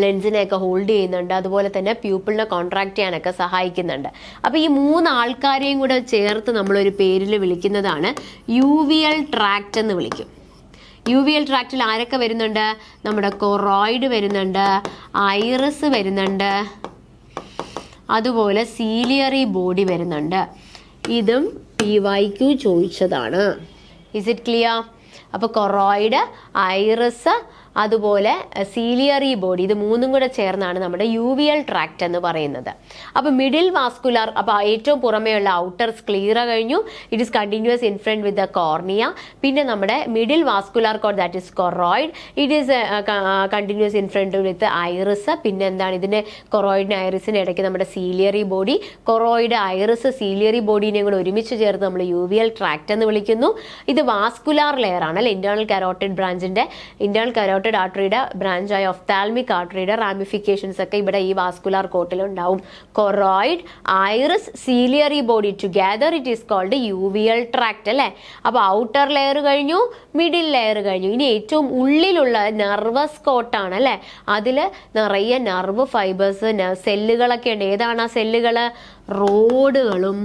ലെൻസിനെയൊക്കെ ഹോൾഡ് ചെയ്യുന്നുണ്ട്, അതുപോലെ തന്നെ പ്യൂപ്പിളിനെ കോൺട്രാക്ട് ചെയ്യാനൊക്കെ സഹായിക്കുന്നുണ്ട്. അപ്പോൾ ഈ 3 ആൾക്കാരെയും കൂടെ ചേർത്ത് നമ്മളൊരു പേരിൽ വിളിക്കുന്നതാണ് യൂവിയൽ ട്രാക്റ്റ് എന്ന് വിളിക്കും. യൂവിയൽ ട്രാക്റ്റിൽ ആരൊക്കെ വരുന്നുണ്ട്? നമ്മുടെ കൊറോയിഡ് വരുന്നുണ്ട്, ഐറിസ് വരുന്നുണ്ട്, അതുപോലെ സീലിയറി ബോഡി വരുന്നുണ്ട്. ഇതും PYQ ചോദിച്ചതാണ്. Is it clear? അപ്പോൾ കൊറോയിഡ്, ഐറിസ്, അതുപോലെ സീലിയറി ബോഡി, ഇത് 3ഉം കൂടെ ചേർന്നാണ് നമ്മുടെ യൂവിയൽ ട്രാക്റ്റ് എന്ന് പറയുന്നത്. അപ്പോൾ മിഡിൽ വാസ്കുലാർ, അപ്പോൾ ഏറ്റവും പുറമേയുള്ള ഔട്ടർ സ്ക്ലീറ കഴിഞ്ഞു, it is continuous in front with the cornea. പിന്നെ നമ്മുടെ middle vascular coat that is choroid, it is continuous in front with iris. പിന്നെ എന്താണ്, ഇതിൻ്റെ കൊറോയിഡിന് ഐറിസിന് ഇടയ്ക്ക് നമ്മുടെ ciliary body. Choroid, iris, ciliary ബോഡീനെയും കൂടെ ഒരുമിച്ച് ചേർത്ത് നമ്മൾ യൂവിയൽ ട്രാക്റ്റ് എന്ന് വിളിക്കുന്നു. ഇത് വാസ്കുലാർ ലെയർ ആണ് അല്ലെ. ഇന്റേണൽ കരോട്ടിഡ് ബ്രാഞ്ചിന്റെ, ഇന്റേണൽ കരോട്ടിഡ് ആർട്ടറിയുടെ ബ്രാഞ്ചായ ഒഫ്താൽമിക് ആർട്ടറിയുടെ റാമിഫിക്കേഷൻസ് ഒക്കെ ഇവിടെ ഈ വാസ്കുലാർ കോട്ടിൽ ഉണ്ടാവും. Choroid, iris, ciliary body together it is called uveal tract അല്ലേ. അപ്പോൾ ഔട്ടർ ലെയർ കഴിഞ്ഞു, മിഡിൽ ലെയർ കഴിഞ്ഞു. ഇനി ഏറ്റവും ഉള്ളിലുള്ള നെർവസ് കോട്ടാണ് അല്ലേ. അതിൽ നിറയെ നെർവ് ഫൈബേഴ്സ്, സെല്ലുകളൊക്കെ ഉണ്ട്. ഏതാണ് ആ സെല്ലുകൾ? റോഡുകളും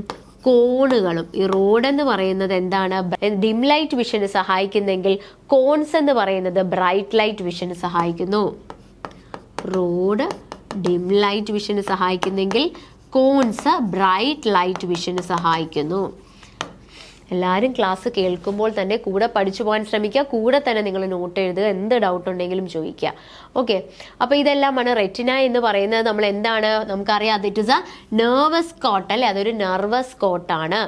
കോണുകളും. ഈ റോഡ് എന്ന് പറയുന്നത് എന്താണ്? ഡിം ലൈറ്റ് വിഷന് സഹായിക്കുന്നെങ്കിൽ കോൺസ് എന്ന് പറയുന്നത് ബ്രൈറ്റ് ലൈറ്റ് വിഷന് സഹായിക്കുന്നു. റോഡ് ഡിം ലൈറ്റ് വിഷന് സഹായിക്കുന്നെങ്കിൽ കോൺസ് ബ്രൈറ്റ് ലൈറ്റ് വിഷന് സഹായിക്കുന്നു. എല്ലാവരും ക്ലാസ് കേൾക്കുമ്പോൾ തന്നെ കൂടെ പഠിച്ചു പോകാൻ ശ്രമിക്കുക, കൂടെ തന്നെ നിങ്ങൾ നോട്ട് എഴുതുക, എന്ത് ഡൗട്ട് ഉണ്ടെങ്കിലും ചോദിക്കുക. ഓക്കെ, അപ്പോൾ ഇതെല്ലാമാണ് റെറ്റിന എന്ന് പറയുന്നത്. നമ്മൾ എന്താണ് നമുക്കറിയാം, it is a nervous coat അല്ലേ, അതൊരു നെർവസ് കോട്ടാണ്.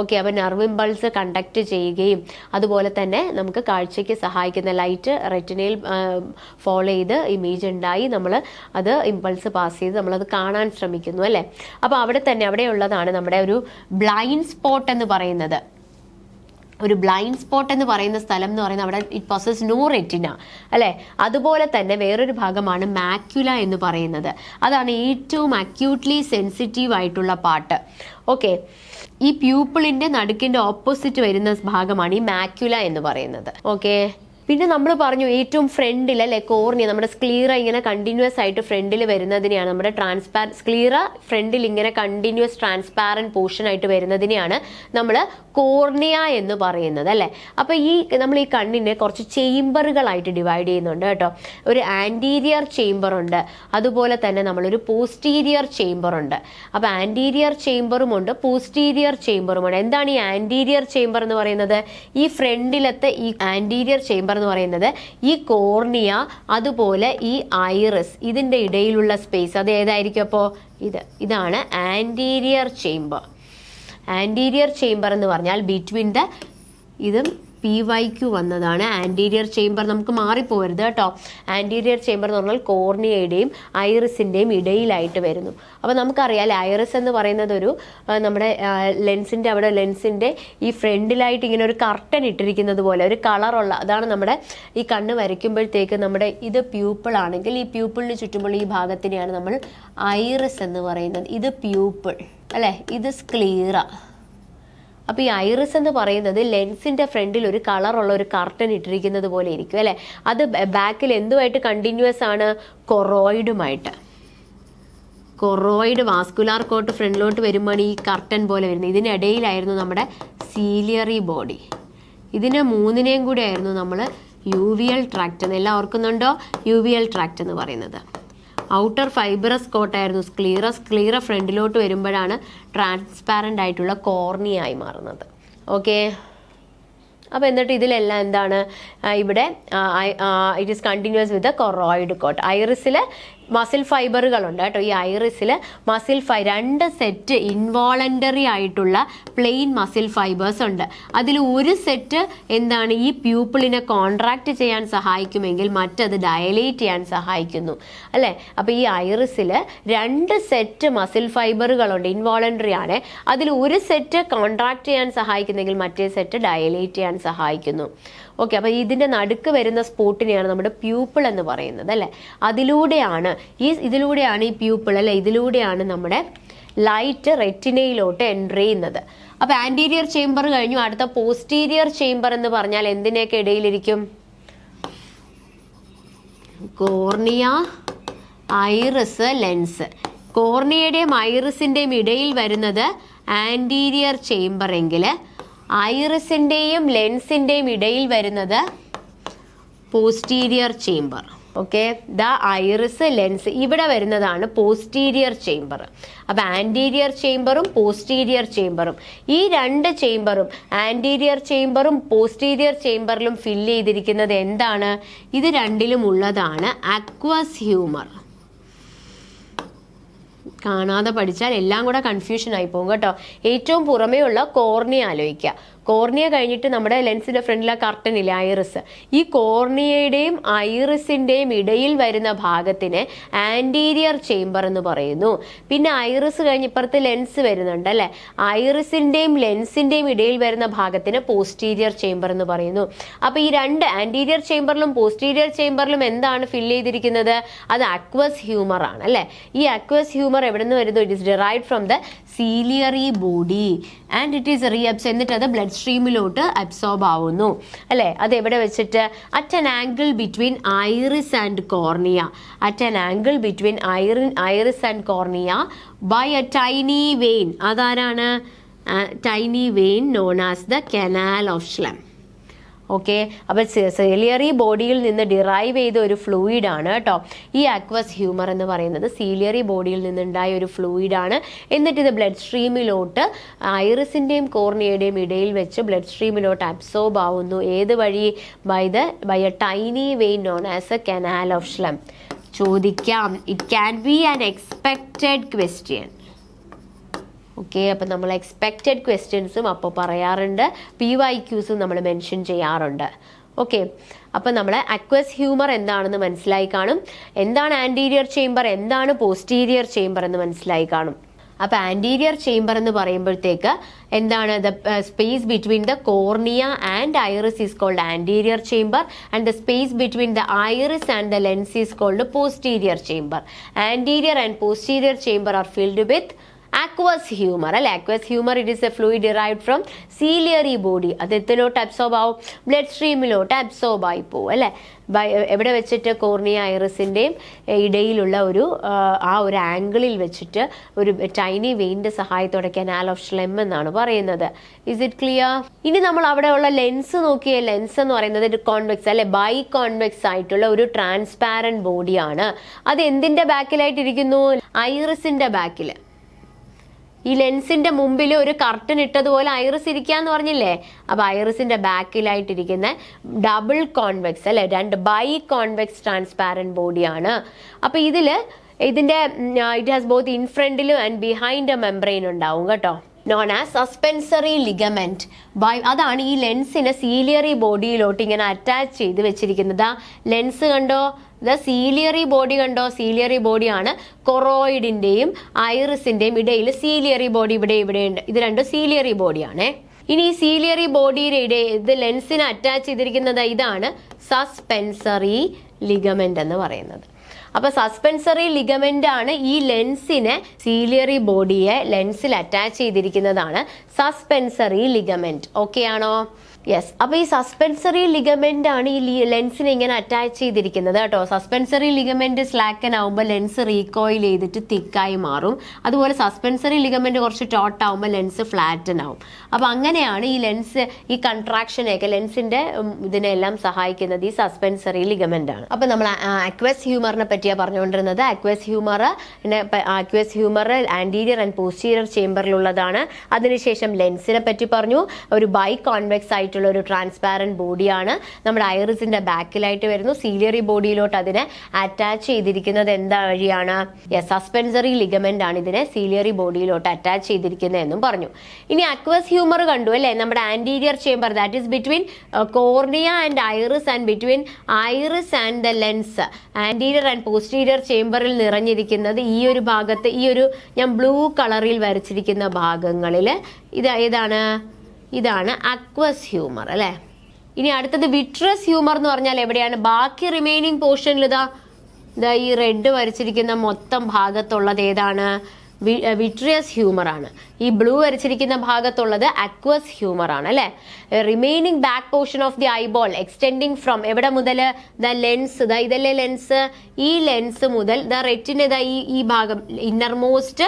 ഓക്കെ, അപ്പോൾ നെർവ് ഇമ്പൾസ് കണ്ടക്ട് ചെയ്യുകയും അതുപോലെ തന്നെ നമുക്ക് കാഴ്ചയ്ക്ക് സഹായിക്കുന്ന ലൈറ്റ് റെറ്റിനയിൽ ഫോളോ ചെയ്ത് ഇമേജ് ഉണ്ടായി നമ്മൾ അത് ഇമ്പൾസ് പാസ് ചെയ്ത് നമ്മളത് കാണാൻ ശ്രമിക്കുന്നു അല്ലേ. അപ്പോൾ അവിടെ തന്നെ അവിടെയുള്ളതാണ് നമ്മുടെ ഒരു ബ്ലൈൻഡ് സ്പോട്ട് എന്ന് പറയുന്നത്. ഒരു ബ്ലൈൻഡ് സ്പോട്ട് എന്ന് പറയുന്ന സ്ഥലം എന്ന് പറയുന്നത് അവിടെ ഇറ്റ് പൊസസ് നോ റെറ്റിന അല്ലേ. അതുപോലെ തന്നെ വേറൊരു ഭാഗമാണ് മാക്യുല എന്ന് പറയുന്നത്. അതാണ് ഏറ്റവും അക്യൂട്ട്ലി സെൻസിറ്റീവ് ആയിട്ടുള്ള പാർട്ട്. ഓക്കെ, ഈ പ്യൂപ്പിളിന്റെ നടുക്കിന്റെ ഓപ്പോസിറ്റ് വരുന്ന ഭാഗമാണ് ഈ മാക്യുല എന്ന് പറയുന്നത്. ഓക്കെ, പിന്നെ നമ്മൾ പറഞ്ഞു ഏറ്റവും ഫ്രണ്ടിൽ അല്ലെ കോർണിയ, നമ്മുടെ സ്ക്ലീറ ഇങ്ങനെ കണ്ടിന്യൂസ് ആയിട്ട് ഫ്രണ്ടിൽ വരുന്നതിനെയാണ് നമ്മുടെ സ്ക്ലീറ ഫ്രണ്ടിൽ ഇങ്ങനെ കണ്ടിന്യൂസ് ട്രാൻസ്പാരന്റ് പോർഷൻ ആയിട്ട് വരുന്നതിനെയാണ് നമ്മൾ കോർണിയ എന്ന് പറയുന്നത് അല്ലേ. അപ്പോൾ നമ്മൾ ഈ കണ്ണിനെ കുറച്ച് ചേംബറുകളായിട്ട് ഡിവൈഡ് ചെയ്യുന്നുണ്ട് കേട്ടോ. ഒരു ആൻറ്റീരിയർ ചേംബർ ഉണ്ട്, അതുപോലെ തന്നെ നമ്മളൊരു പോസ്റ്റീരിയർ ചേംബർ ഉണ്ട്. അപ്പോൾ ആൻറ്റീരിയർ ചേംബറും ഉണ്ട്, പോസ്റ്റീരിയർ ചേംബറും ഉണ്ട്. എന്താണ് ഈ ആൻറ്റീരിയർ ചേംബർ എന്ന് പറയുന്നത്? ഈ ഫ്രണ്ടിലത്തെ ഈ ആൻറ്റീരിയർ ചേംബർ എന്ന് പറയുന്നത് ഈ കോർണിയ അതുപോലെ ഈ ഐറിസ് ഇതിൻ്റെ ഇടയിലുള്ള സ്പേസ്, അത് ഏതായിരിക്കും? അപ്പോൾ ഇതാണ് ആൻറ്റീരിയർ ചേംബർ. ആൻറ്റീരിയർ ചേംബർ എന്ന് പറഞ്ഞാൽ ബിറ്റ്വീൻ ദ, ഇതും PYQ വന്നതാണ്. ആൻറ്റീരിയർ ചേംബർ നമുക്ക് മാറിപ്പോരുത് കേട്ടോ. ആൻറ്റീരിയർ ചേംബർ എന്ന് പറഞ്ഞാൽ കോർണിയയുടെയും ഐറിസിൻ്റെയും ഇടയിലായിട്ട് വരുന്നു. അപ്പോൾ നമുക്കറിയാം ഐറിസ് എന്ന് പറയുന്നത് ഒരു നമ്മുടെ ലെൻസിൻ്റെ അവിടെ ലെൻസിൻ്റെ ഈ ഫ്രണ്ടിലായിട്ട് ഇങ്ങനെ ഒരു കർട്ടൻ ഇട്ടിരിക്കുന്നത് പോലെ ഒരു കളറുള്ള, അതാണ് നമ്മുടെ ഈ കണ്ണ് വരയ്ക്കുമ്പോഴത്തേക്ക് നമ്മുടെ ഇത് പ്യൂപ്പിൾ ആണെങ്കിൽ ഈ പ്യൂപ്പിളിന് ചുറ്റുമുള്ള ഈ ഭാഗത്തിനെയാണ് നമ്മൾ ഐറിസ് എന്ന് പറയുന്നത്. ഇത് പ്യൂപ്പിൾ അല്ലേ, ഇത് സ്ക്ലീറ. അപ്പോൾ ഈ ഐറിസ് എന്ന് പറയുന്നത് ലെൻസിൻ്റെ ഫ്രണ്ടിൽ ഒരു കളറുള്ള ഒരു കർട്ടൻ ഇട്ടിരിക്കുന്നത് പോലെ ഇരിക്കും അല്ലേ. അത് ബാക്കിൽ എന്തുമായിട്ട് കണ്ടിന്യൂസ് ആണ്? കൊറോയിഡുമായിട്ട്. കൊറോയിഡ് വാസ്കുലാർ കോട്ട് ഫ്രണ്ടിലോട്ട് വരുമ്പോൾ ഈ കർട്ടൻ പോലെ വരുന്നത്. ഇതിനിടയിലായിരുന്നു നമ്മുടെ സീലിയറി ബോഡി. ഇതിനെ 3നെയും കൂടെ ആയിരുന്നു നമ്മൾ യൂവിയൽ ട്രാക്റ്റ് എന്ന്, എല്ലാം ഓർക്കുന്നുണ്ടോ? യൂവിയൽ ട്രാക്റ്റ് എന്ന് പറയുന്നത്. ഔട്ടർ ഫൈബറസ് കോട്ടായിരുന്നു സ്ക്ലീറ ഫ്രണ്ടിലോട്ട് വരുമ്പോഴാണ് ട്രാൻസ്പാരൻ്റ് ആയിട്ടുള്ള കോർണിയായി മാറുന്നത്. ഓക്കെ, അപ്പോൾ എന്നിട്ട് ഇതിലെല്ലാം എന്താണ് ഇവിടെ it is continuous with choroid coat. ഐറിസിൽ മസിൽ ഫൈബറുകളുണ്ട് കേട്ടോ. ഈ ഐറിസിൽ രണ്ട് സെറ്റ് ഇൻവോളണ്ടറി ആയിട്ടുള്ള പ്ലെയിൻ മസിൽ ഫൈബേഴ്സ് ഉണ്ട്. അതിൽ ഒരു സെറ്റ് എന്താണ് ഈ പ്യൂപ്പിളിനെ കോൺട്രാക്ട് ചെയ്യാൻ സഹായിക്കുമെങ്കിൽ മറ്റത് ഡയലേറ്റ് ചെയ്യാൻ സഹായിക്കുന്നു അല്ലേ. അപ്പോൾ ഈ ഐറിസിൽ 2 സെറ്റ് മസിൽ ഫൈബറുകളുണ്ട്, ഇൻവോളണ്ടറി ആണ്. അതിൽ ഒരു സെറ്റ് കോൺട്രാക്ട് ചെയ്യാൻ സഹായിക്കുന്നെങ്കിൽ മറ്റേ സെറ്റ് ഡയലേറ്റ് ചെയ്യാൻ സഹായിക്കുന്നു. ഓക്കെ, അപ്പോൾ ഇതിൻ്റെ നടുക്ക് വരുന്ന സ്പോട്ടിനെയാണ് നമ്മുടെ പ്യൂപ്പിൾ എന്ന് പറയുന്നത് അല്ലേ. ഇതിലൂടെയാണ് ഈ പ്യൂപ്പിൾ അല്ലെ, ഇതിലൂടെയാണ് നമ്മുടെ ലൈറ്റ് റെറ്റിനയിലോട്ട് എൻ്റർ ചെയ്യുന്നത്. അപ്പോൾ ആൻറ്റീരിയർ ചേംബർ കഴിഞ്ഞു. അടുത്ത പോസ്റ്റീരിയർ ചേംബർ എന്ന് പറഞ്ഞാൽ എന്തിനൊക്കെ ഇടയിലിരിക്കും? Cornea, iris, lens. കോർണിയയുടെയും ഐറിസിൻ്റെയും ഇടയിൽ വരുന്നത് ആൻറ്റീരിയർ ചേംബർ എങ്കിൽ ഐറിസിൻ്റെയും ലെൻസിൻ്റെയും ഇടയിൽ വരുന്നത് posterior chamber. Okay, iris, lens ഇവിടെ വരുന്നതാണ് പോസ്റ്റീരിയർ ചേംബർ. അപ്പോൾ ആൻറ്റീരിയർ ചേംബറും പോസ്റ്റീരിയർ ചേംബറും, ഈ 2 ചേംബറും ആൻറ്റീരിയർ ചേംബറും പോസ്റ്റീരിയർ ചേംബറിലും ഫില്ല് ചെയ്തിരിക്കുന്നത് എന്താണ്? ഇത് രണ്ടിലും ഉള്ളതാണ് അക്വസ് ഹ്യൂമർ. കാണാതെ പഠിച്ചാൽ എല്ലാം കൂടെ കൺഫ്യൂഷൻ ആയി പോകും കേട്ടോ. ഏറ്റവും പുറമേയുള്ള കോർണിയ ആലോചിക്കുക. കോർണിയ കഴിഞ്ഞിട്ട് നമ്മുടെ ലെൻസിന്റെ ഫ്രണ്ടിലെ കർട്ടൻ ഇല്ലേ, ഐറിസ്. ഈ കോർണിയയുടെയും ഐറിസിന്റെയും ഇടയിൽ വരുന്ന ഭാഗത്തിന് ആൻറ്റീരിയർ ചേംബർ എന്ന് പറയുന്നു. പിന്നെ ഐറിസ് കഴിഞ്ഞ് ഇപ്പുറത്ത് ലെൻസ് വരുന്നുണ്ട് അല്ലെ. ഐറിസിന്റെയും ലെൻസിന്റെയും ഇടയിൽ വരുന്ന ഭാഗത്തിന് പോസ്റ്റീരിയർ ചേംബർ എന്ന് പറയുന്നു. അപ്പൊ ഈ 2 ആൻറ്റീരിയർ ചേംബറിലും പോസ്റ്റീരിയർ ചേംബറിലും എന്താണ് ഫില്ല് ചെയ്തിരിക്കുന്നത്? അത് അക്വസ് ഹ്യൂമർ ആണ് അല്ലെ. ഈ അക്വസ് ഹ്യൂമർ എവിടെ നിന്ന് വരുന്നു? It is derived from the ciliary body and it is എന്നിട്ട് അത് ബ്ലഡ് സ്ട്രീമിലോട്ട് അബ്സോർബ് ആവുന്നു അല്ലേ. അത് എവിടെ വെച്ചിട്ട്? At an angle between iris and cornea. At an angle between iris and cornea by a tiny vein. അതാരാണ്? Tiny vein known as the canal of Schlemm. Okay, അപ്പോൾ ciliary ബോഡിയിൽ നിന്ന് ഡിറൈവ് ചെയ്ത ഒരു ഫ്ലൂയിഡാണ് കേട്ടോ ഈ അക്വസ് ഹ്യൂമർ എന്ന് പറയുന്നത്. സീലിയറി ബോഡിയിൽ നിന്നുണ്ടായ ഒരു ഫ്ലൂയിഡാണ്. എന്നിട്ട് ഇത് ബ്ലഡ് സ്ട്രീമിലോട്ട് ഐറിസിൻ്റെയും കോർണിയയുടെയും ഇടയിൽ വെച്ച് ബ്ലഡ് സ്ട്രീമിലോട്ട് അബ്സോർബ് ആവുന്നു. ഏത് വഴി? By a tiny vein known as a canal of Schlemm. ചോദിക്കാം. It can be an expected question. Okay, അപ്പം നമ്മൾ എക്സ്പെക്റ്റഡ് ക്വസ്റ്റ്യൻസും അപ്പോൾ പറയാറുണ്ട്, PYQസും നമ്മൾ മെൻഷൻ ചെയ്യാറുണ്ട്. ഓക്കെ, അപ്പം നമ്മൾ അക്വസ് ഹ്യൂമർ എന്താണെന്ന് മനസ്സിലായി കാണും. എന്താണ് ആൻറ്റീരിയർ ചേംബർ, എന്താണ് പോസ്റ്റീരിയർ ചേംബർ എന്ന് മനസ്സിലായി കാണും. അപ്പോൾ ആൻറ്റീരിയർ ചേംബർ എന്ന് പറയുമ്പോഴത്തേക്ക് എന്താണ്? The space between the cornea and iris is called anterior chamber and the space between the iris and the lens is called posterior chamber. Anterior and posterior chamber are filled with aqueous humor അല്ലെ. aqueous humor it is a fluid derived from ciliary body. അത് എത്തിലോട്ട് absorb ആവും? Blood സ്ട്രീമിലോട്ട് absorb ആയി പോവും അല്ലെ. എവിടെ വെച്ചിട്ട്? Cornea ഐറിസിൻ്റെയും ഇടയിലുള്ള ആ ഒരു ആംഗിളിൽ വെച്ചിട്ട് ഒരു ടൈനി വെയിൻ്റെ സഹായത്തോടെ കനാൽ ഓഫ് ഷ്ലെം എന്നാണ് പറയുന്നത്. Is it clear? ഇനി നമ്മൾ അവിടെയുള്ള ലെൻസ് നോക്കിയേ. ലെൻസ് എന്ന് പറയുന്നത് ഒരു കോൺവെക്സ് അല്ലെ, ബൈ കോൺവെക്സ് ആയിട്ടുള്ള ഒരു ട്രാൻസ്പാരന്റ് ബോഡിയാണ്. അത് എന്തിന്റെ ബാക്കിലായിട്ടിരിക്കുന്നു? ഐറിസിന്റെ ബാക്കിൽ. ഈ ലെൻസിന്റെ മുമ്പിൽ ഒരു കർട്ടൻ ഇട്ടതുപോലെ ഐറിസ് ഇരിക്കാന്ന് പറഞ്ഞില്ലേ. അപ്പൊ ഐറിസിന്റെ ബാക്കിലായിട്ടിരിക്കുന്ന ഡബിൾ കോൺവെക്സ് അല്ലെ, 2 ബൈ കോൺവെക്സ് ട്രാൻസ്പാരന്റ് ബോഡിയാണ്. അപ്പൊ ഇതിന്റെ ഇറ്റ് ഹാസ് ബോത്ത് ഇൻ ഫ്രണ്ടിലും ആൻഡ് ബിഹൈൻഡ് എ മെംബ്രെയിൻ ഉണ്ടാവും കേട്ടോ. Known as suspensory ligament. അതാണ് ഈ ലെൻസിനെ സീലിയറി ബോഡിയിലോട്ട് ഇങ്ങനെ അറ്റാച്ച് ചെയ്ത് വെച്ചിരിക്കുന്നത്. ലെൻസ് കണ്ടോ? സീലിയറി ബോഡി കണ്ടോ? സീലിയറി ബോഡിയാണ്. കൊറോയിഡിന്റെയും ഐറിസിന്റെയും ഇടയിൽ സീലിയറി ബോഡി ഇവിടെയുണ്ട്. ഇത് 2 സീലിയറി ബോഡിയാണേ. ഇനി ഈ സീലിയറി ബോഡിയുടെ ഇത് ലെൻസിനെ അറ്റാച്ച് ചെയ്തിരിക്കുന്നത് ഇതാണ് സസ്പെൻസറി ലിഗമെന്റ് എന്ന് പറയുന്നത്. അപ്പൊ സസ്പെൻസറി ലിഗമെന്റ് ആണ് ഈ ലെൻസിനെ, സീലിയറി ബോഡിയെ ലെൻസിൽ അറ്റാച്ച് ചെയ്തിരിക്കുന്നതാണ് സസ്പെൻസറി ലിഗമെന്റ്. ഓക്കെ ആണോ? യെസ്. അപ്പൊ ഈ സസ്പെൻസറി ലിഗമെന്റ് ആണ് ഈ ലെൻസിനെ ഇങ്ങനെ അറ്റാച്ച് ചെയ്തിരിക്കുന്നത് കേട്ടോ. സസ്പെൻസറി ലിഗമെന്റ് സ്ലാക്കൻ ആവുമ്പോൾ ലെൻസ് റീകോയിൽ ചെയ്തിട്ട് തിക്കായി മാറും. അതുപോലെ സസ്പെൻസറി ലിഗമെന്റ് കുറച്ച് ടോട്ട് ആവുമ്പോൾ ലെൻസ് ഫ്ലാറ്റൻ ആവും. അപ്പൊ അങ്ങനെയാണ് ഈ ലെൻസ്, ഈ കൺട്രാക്ഷനെയൊക്കെ ലെൻസിന്റെ ഇതിനെല്ലാം സഹായിക്കുന്നത് ഈ സസ്പെൻസറി ലിഗമെന്റ് ആണ്. അപ്പൊ നമ്മൾ അക്വസ് ഹ്യൂമറിനെ പറ്റിയാണ് പറഞ്ഞുകൊണ്ടിരുന്നത്. Aqueous humour anterior and posterior ചേംബറിലുള്ളതാണ്. അതിനുശേഷം ലെൻസിനെ പറ്റി പറഞ്ഞു. ഒരു ബൈ കോൺവെക്സ് ആയിട്ട് ആയിട്ടുള്ള ഒരു ട്രാൻസ്പാരന്റ് ബോഡിയാണ് നമ്മുടെ ഐറിസിന്റെ ബാക്കിലായിട്ട് വരുന്നു. സീലിയറി ബോഡിയിലോട്ട് അതിനെ അറ്റാച്ച് ചെയ്തിരിക്കുന്നത് എന്താ വഴിയാണ്? സസ്പെൻസറി ലിഗമെന്റ് ആണ് ഇതിനെ സീലിയറി ബോഡിയിലോട്ട് അറ്റാച്ച് ചെയ്തിരിക്കുന്നത് എന്നും പറഞ്ഞു. ഇനി അക്വസ് ഹ്യൂമർ കണ്ടു അല്ലേ? നമ്മുടെ anterior chamber, that is between cornea and iris and between iris and the lens. Anterior and posterior ചേംബറിൽ നിറഞ്ഞിരിക്കുന്നത് ഈ ഒരു ഭാഗത്ത്, ഈ ഒരു ഞാൻ ബ്ലൂ കളറിൽ വരച്ചിരിക്കുന്ന ഭാഗങ്ങളിൽ ഇതാണ് അക്വസ് ഹ്യൂമർ അല്ലേ. ഇനി അടുത്തത് വിട്രസ് ഹ്യൂമർ എന്ന് പറഞ്ഞാൽ എവിടെയാണ്? ബാക്കി റിമൈനിങ് പോർഷനിൽ ഇതാ ഈ റെഡ് വരച്ചിരിക്കുന്ന മൊത്തം ഭാഗത്തുള്ളത് ഏതാണ്? വിട്രിയസ് ഹ്യൂമർ ആണ്. ഈ ബ്ലൂ വരച്ചിരിക്കുന്ന ഭാഗത്തുള്ളത് അക്വസ് ഹ്യൂമർ ആണ് അല്ലെ. Remaining back portion of the eyeball extending from എവിടെ മുതൽ? ദ ലെൻസ്, ഇതല്ലേ ലെൻസ്, ഈ ലെൻസ് മുതൽ ദ റെറ്റിന് ഈ ഭാഗം ഇന്നർമോസ്റ്റ്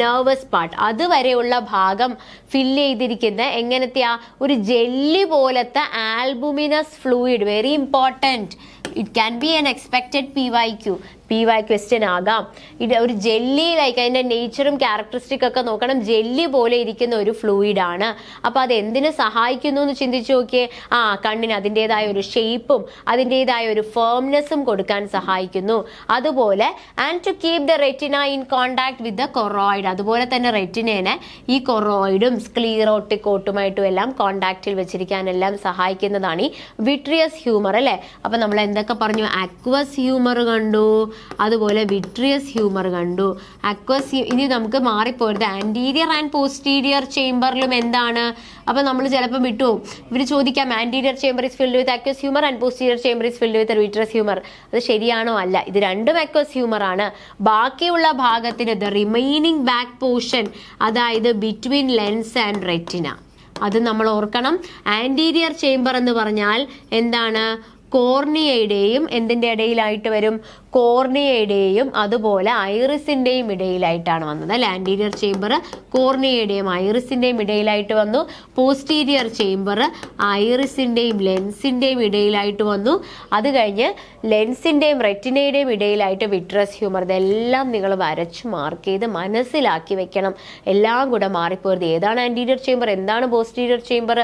നെർവസ് പാർട്ട് അതുവരെയുള്ള ഭാഗം ഫില്ല് ചെയ്തിരിക്കുന്ന എങ്ങനത്തെയാ? ഒരു ജെല്ലി പോലത്തെ albuminous fluid. Very important. It can B N expected PY question ആകാം. ഇത് ഒരു ജെല്ലി ലൈക്ക് അതിന്റെ നേച്ചറും ക്യാരക്ടറിസ്റ്റിക് ഒക്കെ നോക്കണം. ജെല്ലി പോലെ ഇരിക്കുന്ന ഒരു ഫ്ലൂയിഡ് ആണ്. അപ്പൊ അത് എന്തിനു സഹായിക്കുന്നു എന്ന് ചിന്തിച്ചു നോക്കിയേ. കണ്ണിന് അതിൻ്റെതായ ഒരു ഷേപ്പും അതിൻ്റെതായ ഒരു ഫേംനെസ്സും കൊടുക്കാൻ സഹായിക്കുന്നു. അതുപോലെ and to keep the retina in contact with the choroid. അതുപോലെ തന്നെ റെറ്റിനേനെ ഈ കൊറോയിഡും സ്ക്ലീറോട്ടിക് കോട്ടുമായിട്ടും എല്ലാം കോണ്ടാക്റ്റിൽ വെച്ചിരിക്കാനെല്ലാം സഹായിക്കുന്നതാണ് ഈ വിട്രിയസ് ഹ്യൂമർ അല്ലേ. അപ്പൊ നമ്മൾ എന്തൊക്കെ പറഞ്ഞു? അക്വസ് ഹ്യൂമർ കണ്ടു, അതുപോലെ വിട്രിയസ് ഹ്യൂമർ കണ്ടു. ഇനി നമുക്ക് മാറിപ്പോരുത്. ആന്റീരിയർ ആൻഡ് പോസ്റ്റീരിയർ ചേംബറിലും എന്താണ്? അപ്പൊ നമ്മൾ ചിലപ്പോൾ വിട്ടുപോകും. ഇവർ ചോദിക്കാം anterior chamber is filled with aqueous humour and posterior chamber is filled with vitreous humour. അത് ശരിയാണോ? അല്ല. ഇത് രണ്ടും അക്വസ് ഹ്യൂമർ ആണ്. ബാക്കിയുള്ള ഭാഗത്തിന് ദ റിമൈനിങ് ബാക്ക് പോർഷൻ, അതായത് ബിറ്റ്വീൻ ലെൻസ് ആൻഡ് റെറ്റിന, അത് നമ്മൾ ഓർക്കണം. ആന്റീരിയർ ചേംബർ എന്ന് പറഞ്ഞാൽ എന്താണ്? കോർണിയയുടെയും എന്തിൻ്റെ ഇടയിലായിട്ട് വരും? കോർണിയയുടെയും അതുപോലെ ഐറിസിന്റെയും ഇടയിലായിട്ടാണ് വന്നത് അല്ലെ. ആന്റീരിയർ ചേംബർ കോർണിയയുടെയും ഐറിസിന്റെയും ഇടയിലായിട്ട് വന്നു. പോസ്റ്റീരിയർ ചേംബർ ഐറിസിന്റെയും ലെൻസിന്റെയും ഇടയിലായിട്ട് വന്നു. അത് കഴിഞ്ഞ് ലെൻസിന്റെയും റെറ്റിനയുടെയും ഇടയിലായിട്ട് വിട്രസ് ഹ്യൂമർ. ഇതെല്ലാം നിങ്ങൾ വരച്ച് മാർക്ക് ചെയ്ത് മനസ്സിലാക്കി വെക്കണം. എല്ലാം കൂടെ മാറിപ്പോരുത്. ഏതാണ് ആന്റീരിയർ ചേംബർ, എന്താണ് പോസ്റ്റീരിയർ ചേംബർ,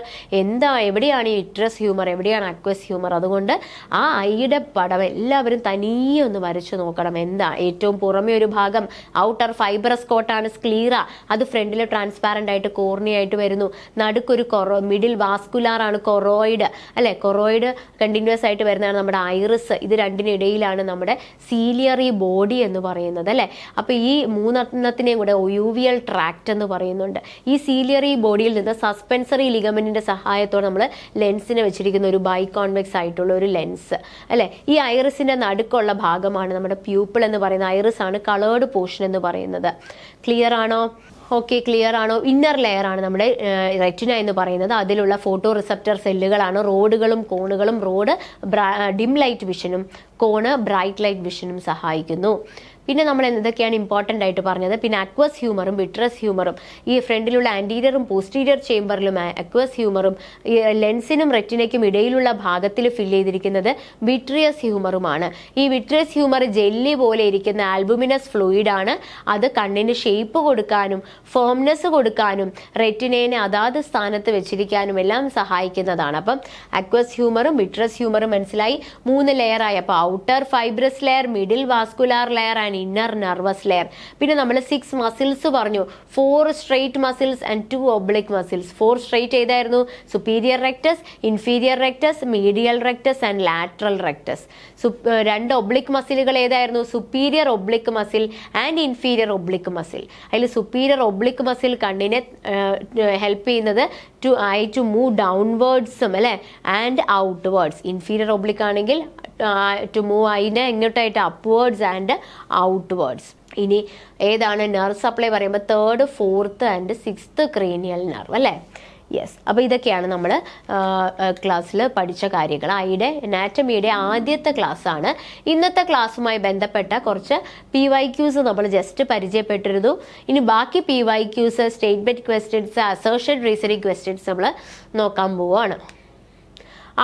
എവിടെയാണ് ഈ വിട്രസ് ഹ്യൂമർ, എവിടെയാണ് അക്വസ് ഹ്യൂമർ. അതുകൊണ്ട് ആ ഐയുടെ പടം എല്ലാവരും തനിയെ ഒന്ന് വരച്ചു നോക്കണം. എന്താ ഏറ്റവും പുറമേ ഒരു ഭാഗം ഔട്ടർ ഫൈബ്രസ് കോട്ടാണ് സ്ക്ലീറ. അത് ഫ്രണ്ടിൽ ട്രാൻസ്പാരന്റ് ആയിട്ട് കോർണിയായിട്ട് വരുന്നു. നടുക്കൊരു മിഡിൽ വാസ്കുലാർ ആണ് കൊറോയിഡ് അല്ലെ. കൊറോയിഡ് കണ്ടിന്യൂസ് ആയിട്ട് വരുന്നതാണ് നമ്മുടെ ഐറിസ്. ഇത് രണ്ടിനിടയിലാണ് നമ്മുടെ സീലിയറി ബോഡി എന്ന് പറയുന്നത് അല്ലെ. അപ്പൊ ഈ മൂന്നെണ്ണത്തിനെയും കൂടെ ഒയൂവിയൽ ട്രാക്ട് എന്ന് പറയുന്നുണ്ട്. ഈ സീലിയറി ബോഡിയിൽ നിന്ന് സസ്പെൻസറി ലിഗമെന്റിന്റെ സഹായത്തോടെ നമ്മൾ ലെൻസിനെ വെച്ചിരിക്കുന്ന ഒരു ബൈകോൺവെക്സ് ആയിട്ടുള്ള ഒരു ലെൻസ് അല്ലെ. ഈ ഐറിസിന്റെ നടുക്കുള്ള ഭാഗമാണ് നമ്മുടെ പ്യൂപ്പിൾ എന്ന് പറയുന്ന. ഐറിസ് ആണ് കളേർഡ് പോർഷൻ എന്ന് പറയുന്നത്. ക്ലിയർ ആണോ? ഓക്കെ, ക്ലിയർ ആണോ? ഇന്നർ ലെയർ ആണ് നമ്മുടെ റെറ്റിന എന്ന് പറയുന്നത്. അതിലുള്ള ഫോട്ടോ റിസപ്റ്റർ സെല്ലുകളാണ് റോഡുകളും കോണുകളും. റോഡ് ഡിം ലൈറ്റ് വിഷനും, കോണ് ബ്രൈറ്റ് ലൈറ്റ് വിഷനും സഹായിക്കുന്നു. പിന്നെ നമ്മൾ എന്തൊക്കെയാണ് ഇമ്പോർട്ടൻ്റ് ആയിട്ട് പറഞ്ഞത്? പിന്നെ അക്വസ് ഹ്യൂമറും വിട്രസ് ഹ്യൂമറും. ഈ ഫ്രണ്ടിലുള്ള ആന്റീരിയറും പോസ്റ്റീരിയർ ചേംബറിലും അക്വസ് ഹ്യൂമറും ലെൻസിനും റെറ്റിനയ്ക്കും ഇടയിലുള്ള ഭാഗത്തിൽ ഫില്ല് ചെയ്തിരിക്കുന്നത് വിട്രിയസ് ഹ്യൂമറുമാണ്. ഈ വിട്രിയസ് ഹ്യൂമർ ജെല്ലി പോലെ ഇരിക്കുന്ന ആൽബുമിനസ് ഫ്ലൂയിഡ് ആണ്. അത് കണ്ണിന് ഷേപ്പ് കൊടുക്കാനും ഫേംനെസ് കൊടുക്കാനും റെറ്റിനേനെ അതാത് സ്ഥാനത്ത് വെച്ചിരിക്കാനും എല്ലാം സഹായിക്കുന്നതാണ്. അപ്പം അക്വസ് ഹ്യൂമറും വിട്രസ് ഹ്യൂമറും മനസ്സിലായി. 3 ലെയറായി. അപ്പോൾ outer fibrous layer, middle vascular layer and inner nervous layer. പിന്നെ നമ്മൾ 6 മസിൽസ് പറഞ്ഞു. 4 straight muscles and 2 oblique muscles. 4 straight ഏതായിരുന്നു? Superior rectus, inferior rectus, medial rectus and lateral rectus. 2 oblique മസിലുകൾ ഏതായിരുന്നു? Superior oblique muscle and inferior oblique muscle. അതിൽ superior oblique muscle കണ്ണിനെ help ചെയ്യുന്നത് to move ഡൗൺവേർഡ്സും അല്ലെ ആൻഡ് ഔട്ട്വേർഡ്സ്. ഇൻഫീരിയർ ഒബ്ലിക് ആണെങ്കിൽ to move അതിനെ എങ്ങോട്ടായിട്ട് അപ്വേർഡ്സ് ആൻഡ് ഔട്ട്വേർഡ്സ്. ഇനി ഏതാണ് നെർവ് സപ്ലൈ പറയുമ്പോൾ 3rd, 4th and 6th cranial nerve അല്ലേ. യെസ്. അപ്പോൾ ഇതൊക്കെയാണ് നമ്മൾ ക്ലാസ്സിൽ പഠിച്ച കാര്യങ്ങൾ. ഐയുടെ അനാറ്റമിയുടെ ആദ്യത്തെ ക്ലാസ്സാണ്. ഇന്നത്തെ ക്ലാസ്സുമായി ബന്ധപ്പെട്ട കുറച്ച് PYQs നമ്മൾ ജസ്റ്റ് പരിചയപ്പെട്ടിരുന്നു. ഇനി ബാക്കി PYQs, statement questions, assertion reasoning questions നമ്മൾ നോക്കാൻ പോവുകയാണ്.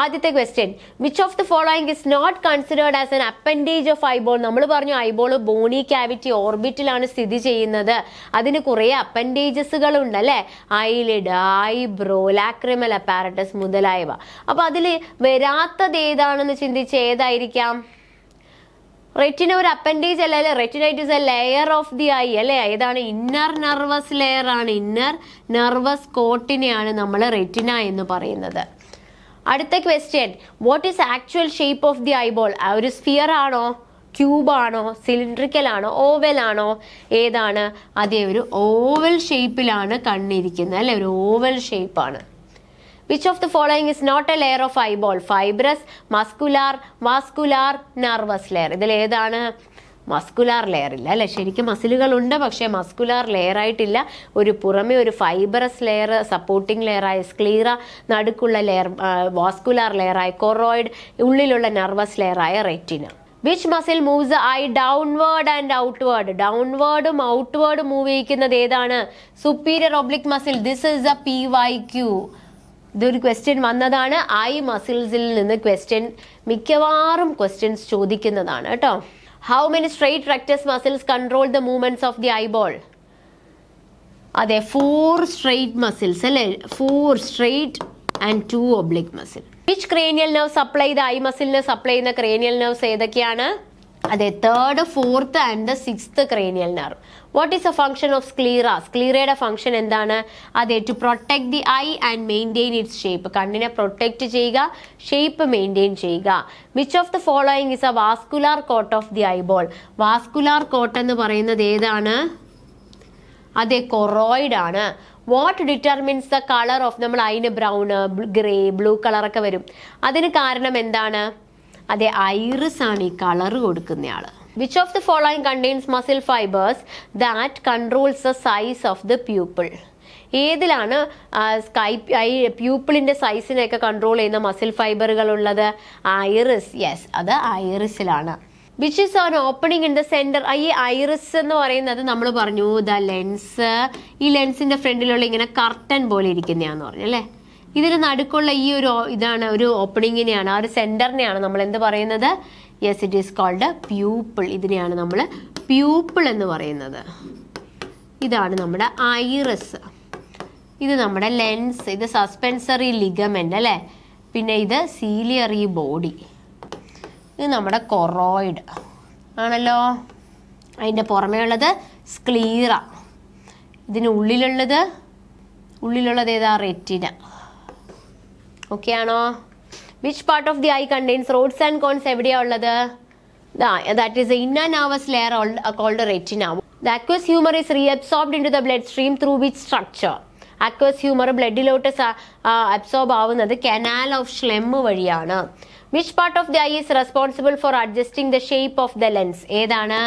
ആദ്യത്തെ question, which of the following is not considered as an appendage of eyeball? നമ്മൾ പറഞ്ഞു ഐബോൾ ബോണി ക്യാവിറ്റി ഓർബിറ്റിലാണ് സ്ഥിതി ചെയ്യുന്നത്. അതിന് കുറേ അപ്പൻഡേജസുകൾ ഉണ്ട് അല്ലേ, ഐലിഡ്, ഐബ്രോ, ലാക്രിമൽ അപ്പാരറ്റസ് മുതലായവ. അപ്പൊ അതിൽ വരാത്തത് ഏതാണെന്ന് ചിന്തിച്ച് ഏതായിരിക്കാം? റെറ്റിന ഒരു അപ്പൻഡേജ് അല്ല അല്ലേ, retina it is A layer of the I അല്ലേ. ഏതാണ്? ഇന്നർ നെർവസ് ലെയർ ആണ്. ഇന്നർ നെർവസ് കോട്ടിനെയാണ് നമ്മൾ റെറ്റിന എന്ന് പറയുന്നത്. അടുത്ത question, what is actual shape of the eyeball? ഒരു സ്ഫിയർ ആണോ, ക്യൂബ് ആണോ, സിലിണ്ടറിക്കൽ ആണോ, ഓവൽ ആണോ? ഏതാണ്? അതേ, ഒരു ഓവൽ ഷേപ്പിലാണ് കണ്ണിരിക്കുന്നത് അല്ലെ, ഒരു ഓവൽ ഷേപ്പാണ്. Which of the following is not a layer of eyeball? Fibrous, muscular, vascular, nervous layer. ഇതിൽ ഏതാണ്? മസ്കുലാർ ലെയർ ഇല്ല അല്ലെ. ശരിക്കും മസിലുകൾ ഉണ്ട്, പക്ഷേ മസ്കുലാർ ലെയർ ആയിട്ടില്ല. ഒരു പുറമെ ഒരു ഫൈബറസ് ലെയർ, സപ്പോർട്ടിംഗ് ലെയറായ സ്ക്ലീറ, നടുക്കുള്ള ലെയർ വാസ്കുലാർ ലെയറായ കൊറോയിഡ്, ഉള്ളിലുള്ള നെർവസ് ലെയറായ retina. Which muscle moves the eye downward and outward? ഡൗൺവേർഡും ഔട്ട്വേർഡും മൂവ് ചെയ്യിക്കുന്നത് ഏതാണ്? Superior oblique muscle. This is a PYQ. ഇതൊരു ക്വസ്റ്റ്യൻ വന്നതാണ്. ഐ മസിൽസിൽ നിന്ന് ക്വസ്റ്റ്യൻ, മിക്കവാറും ക്വസ്റ്റ്യൻസ് ചോദിക്കുന്നതാണ് കേട്ടോ. How many straight rectus muscles control the movements of the eyeball? അതെ, 4 സ്ട്രെയിറ്റ് മസിൽസ് അല്ലേ, 4 straight and 2 oblique muscle. Which cranial nerve supply the eye മസിലിന് സപ്ലൈ ചെയ്യുന്ന ക്രേനിയൽ നെർവ്സ് ഏതൊക്കെയാണ്? അതെ, 3rd, 4th and 6th cranial nerve. What is a function of sclera? സ്ക്ലീറയുടെ function എന്താണ്? അതെ, to protect the eye and maintain its shape. കണ്ണിനെ protect ചെയ്യുക, shape maintain ചെയ്യുക. Which of the following is a vascular coat of the eyeball? Vascular coat എന്ന് പറയുന്നത് ഏതാണ്? അതെ, കൊറോയിഡ് ആണ്. What determines the colour of? നമ്മൾ അതിന് ബ്രൗൺ, ഗ്രേ, ബ്ലൂ കളറൊക്കെ വരും. അതിന് കാരണം എന്താണ്? അതെ, ഐറിസ് ആണ് ഈ കളർ കൊടുക്കുന്നയാള്. Which of the following contains muscle fibres that controls the size of the pupil? ഏതിലാണ് പ്യൂപ്പിളിന്റെ സൈസിനെയൊക്കെ കൺട്രോൾ ചെയ്യുന്ന മസിൽ ഫൈബറുകൾ ഉള്ളത്? ഐറിസ്. യെസ്, അത് ഐറിസിലാണ്. Which is on opening in the centre? ഈ ഐറിസ് എന്ന് പറയുന്നത് നമ്മൾ പറഞ്ഞു ദ ലെൻസ്. ഈ ലെൻസിന്റെ ഫ്രണ്ടിലുള്ള ഇങ്ങനെ കർട്ടൻ പോലെ ഇരിക്കുന്നതാന്ന് പറഞ്ഞു അല്ലേ. ഇതിന് നടുക്കുള്ള ഈ ഒരു ഇതാണ് ഒരു ഓപ്പണിങ്ങിനെയാണ്, ആ ഒരു സെന്ററിനെയാണ് നമ്മൾ എന്ത് പറയുന്നത്? Yes, it is called pupil. ഇതിനെയാണ് നമ്മൾ പ്യൂപ്പിൾ എന്ന് പറയുന്നത്. ഇതാണ് നമ്മുടെ ഐറിസ്. ഇത് നമ്മുടെ ലെൻസ്. ഇത് സസ്പെൻസറി ലിഗമെന്റ് അല്ലേ. പിന്നെ ഇത് സീലിയറി ബോഡി. ഇത് നമ്മുടെ കൊറോയിഡ് ആണല്ലോ. അതിൻ്റെ പുറമേ ഉള്ളത് സ്ക്ലീറ. ഇതിനുള്ളിലുള്ളത് ഏതാ? റെറ്റിന. ഓക്കെ ആണോ? Which part of the eye contains rods and cones? എവിടെയാണ് ഉള്ളത്? That is the inner nervous layer called retina. The aqueous humour is reabsorbed in to the blood stream through which structure? Aqueous humour ബ്ലഡിലോട്ട് absorb ആവുന്നത് canal of Schlemm വഴിയാണ്. Which part of the eye is responsible for adjusting the shape of the lens? ഏതാണ്?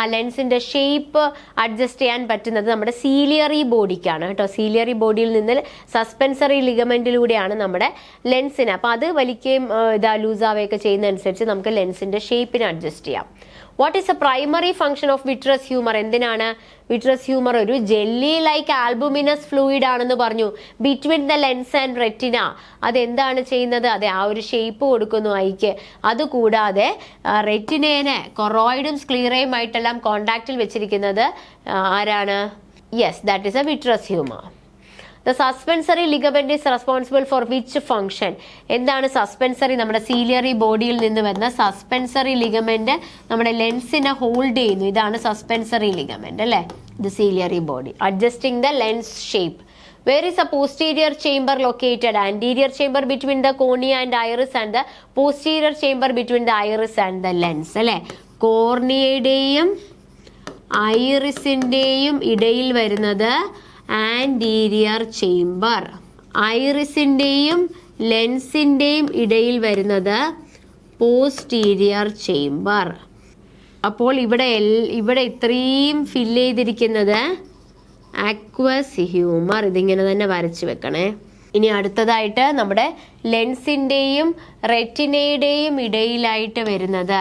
ആ ലെൻസിന്റെ shape adjust ചെയ്യാൻ പറ്റുന്നത് നമ്മുടെ ciliary ബോഡിക്കാണ് കേട്ടോ. സീലിയറി ബോഡിയിൽ നിന്ന് സസ്പെൻസറി ലിഗമെന്റിലൂടെയാണ് നമ്മുടെ ലെൻസിന്. അപ്പം അത് വലിക്കുകയും ലൂസാവുകയൊക്കെ ചെയ്യുന്നതനുസരിച്ച് നമുക്ക് ലെൻസിന്റെ ഷേപ്പിന് അഡ്ജസ്റ്റ് ചെയ്യാം. What is A primary function of vitreous humour? എന്തിനാണ്? വിട്രസ് ഹ്യൂമർ ഒരു ജെല്ലി ലൈക്ക് ആൽബുമിനസ് ഫ്ലൂയിഡ് ആണെന്ന് പറഞ്ഞു. Between the lens and retina അതെന്താണ് ചെയ്യുന്നത്? അതെ, ആ ഒരു ഷേപ്പ് കൊടുക്കുന്നു ഐക്ക്. അതുകൂടാതെ റെറ്റിനേനെ കൊറോയിഡും സ്ക്ലീറയുമായിട്ടെല്ലാം കോണ്ടാക്റ്റിൽ വെച്ചിരിക്കുന്നത് ആരാണ്? Yes, that is A vitreous humour. The suspensory ligament is responsible four which function? എന്താണ് സസ്പെൻസറി? നമ്മുടെ സീലിയറി ബോഡിയിൽ നിന്ന് വരുന്ന സസ്പെൻസറി ലിഗമെന്റ് നമ്മുടെ ലെൻസിനെ ഹോൾഡ് ചെയ്യുന്നു. ഇതാണ് സസ്പെൻസറി ലിഗമെന്റ് അല്ലേ. The ciliary body adjusting the lens shape. Where is a posterior chamber located? Anterior chamber between the cornea and iris and the posterior chamber between the iris and the lens അല്ലേ. കോർണിയയുടെയും ഐറിസിന്റെയും ഇടയിൽ വരുന്നത് anterior chamber. ഐറിസിന്റെയും ലെൻസിന്റെയും ഇടയിൽ വരുന്നത് posterior chamber. അപ്പോൾ ഇവിടെ ഇത്രയും fill ചെയ്തിരിക്കുന്നത് aqueous humour. ഇതിങ്ങനെ തന്നെ വരച്ച് വെക്കണേ. ഇനി അടുത്തതായിട്ട് നമ്മുടെ ലെൻസിൻ്റെയും റെറ്റിനയുടെയും ഇടയിലായിട്ട് വരുന്നത്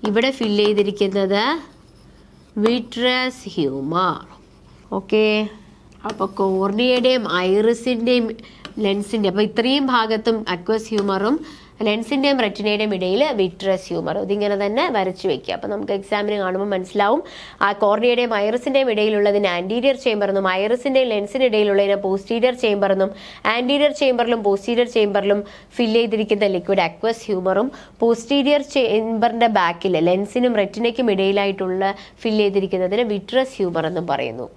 ഇവിടെ ഫില്ല് ചെയ്തിരിക്കുന്നത് വിട്രസ് ഹ്യൂമർ. ഓക്കെ, അപ്പോൾ കോർണിയയുടെയും ഐറിസിൻ്റെയും ലെൻസിൻ്റെ, അപ്പോൾ ഇത്രയും ഭാഗത്തും അക്വസ് ഹ്യൂമറും ലെൻസിൻ്റെയും റെറ്റിനയുടെയും ഇടയിൽ വിട്രസ് ഹ്യൂമർ. ഇതിങ്ങനെ തന്നെ വരച്ചു വെക്കുക. അപ്പോൾ നമുക്ക് എക്സാമിന് കാണുമ്പോൾ മനസ്സിലാവും. ആ കോർണിയയുടെയും ഐറിസിൻ്റെയും ഇടയിലുള്ളതിന് ആൻറ്റീരിയർ ചേംബർ എന്നും ഐറിസിൻ്റെയും ലെൻസിൻ്റെ ഇടയിലുള്ളതിന് പോസ്റ്റീരിയർ ചേംബർ എന്നും ആൻറ്റീരിയർ ചേംബറിലും പോസ്റ്റീരിയർ ചേംബറിലും ഫില്ല് ചെയ്തിരിക്കുന്ന ലിക്വിഡ് അക്വസ് ഹ്യൂമറും പോസ്റ്റീരിയർ ചേംബറിൻ്റെ ബാക്കിൽ ലെൻസിനും റെറ്റിനയ്ക്കും ഇടയിലായിട്ടുള്ള ഫില്ല് ചെയ്തിരിക്കുന്നതിന് വിട്രസ് ഹ്യൂമർ എന്നും പറയുന്നു.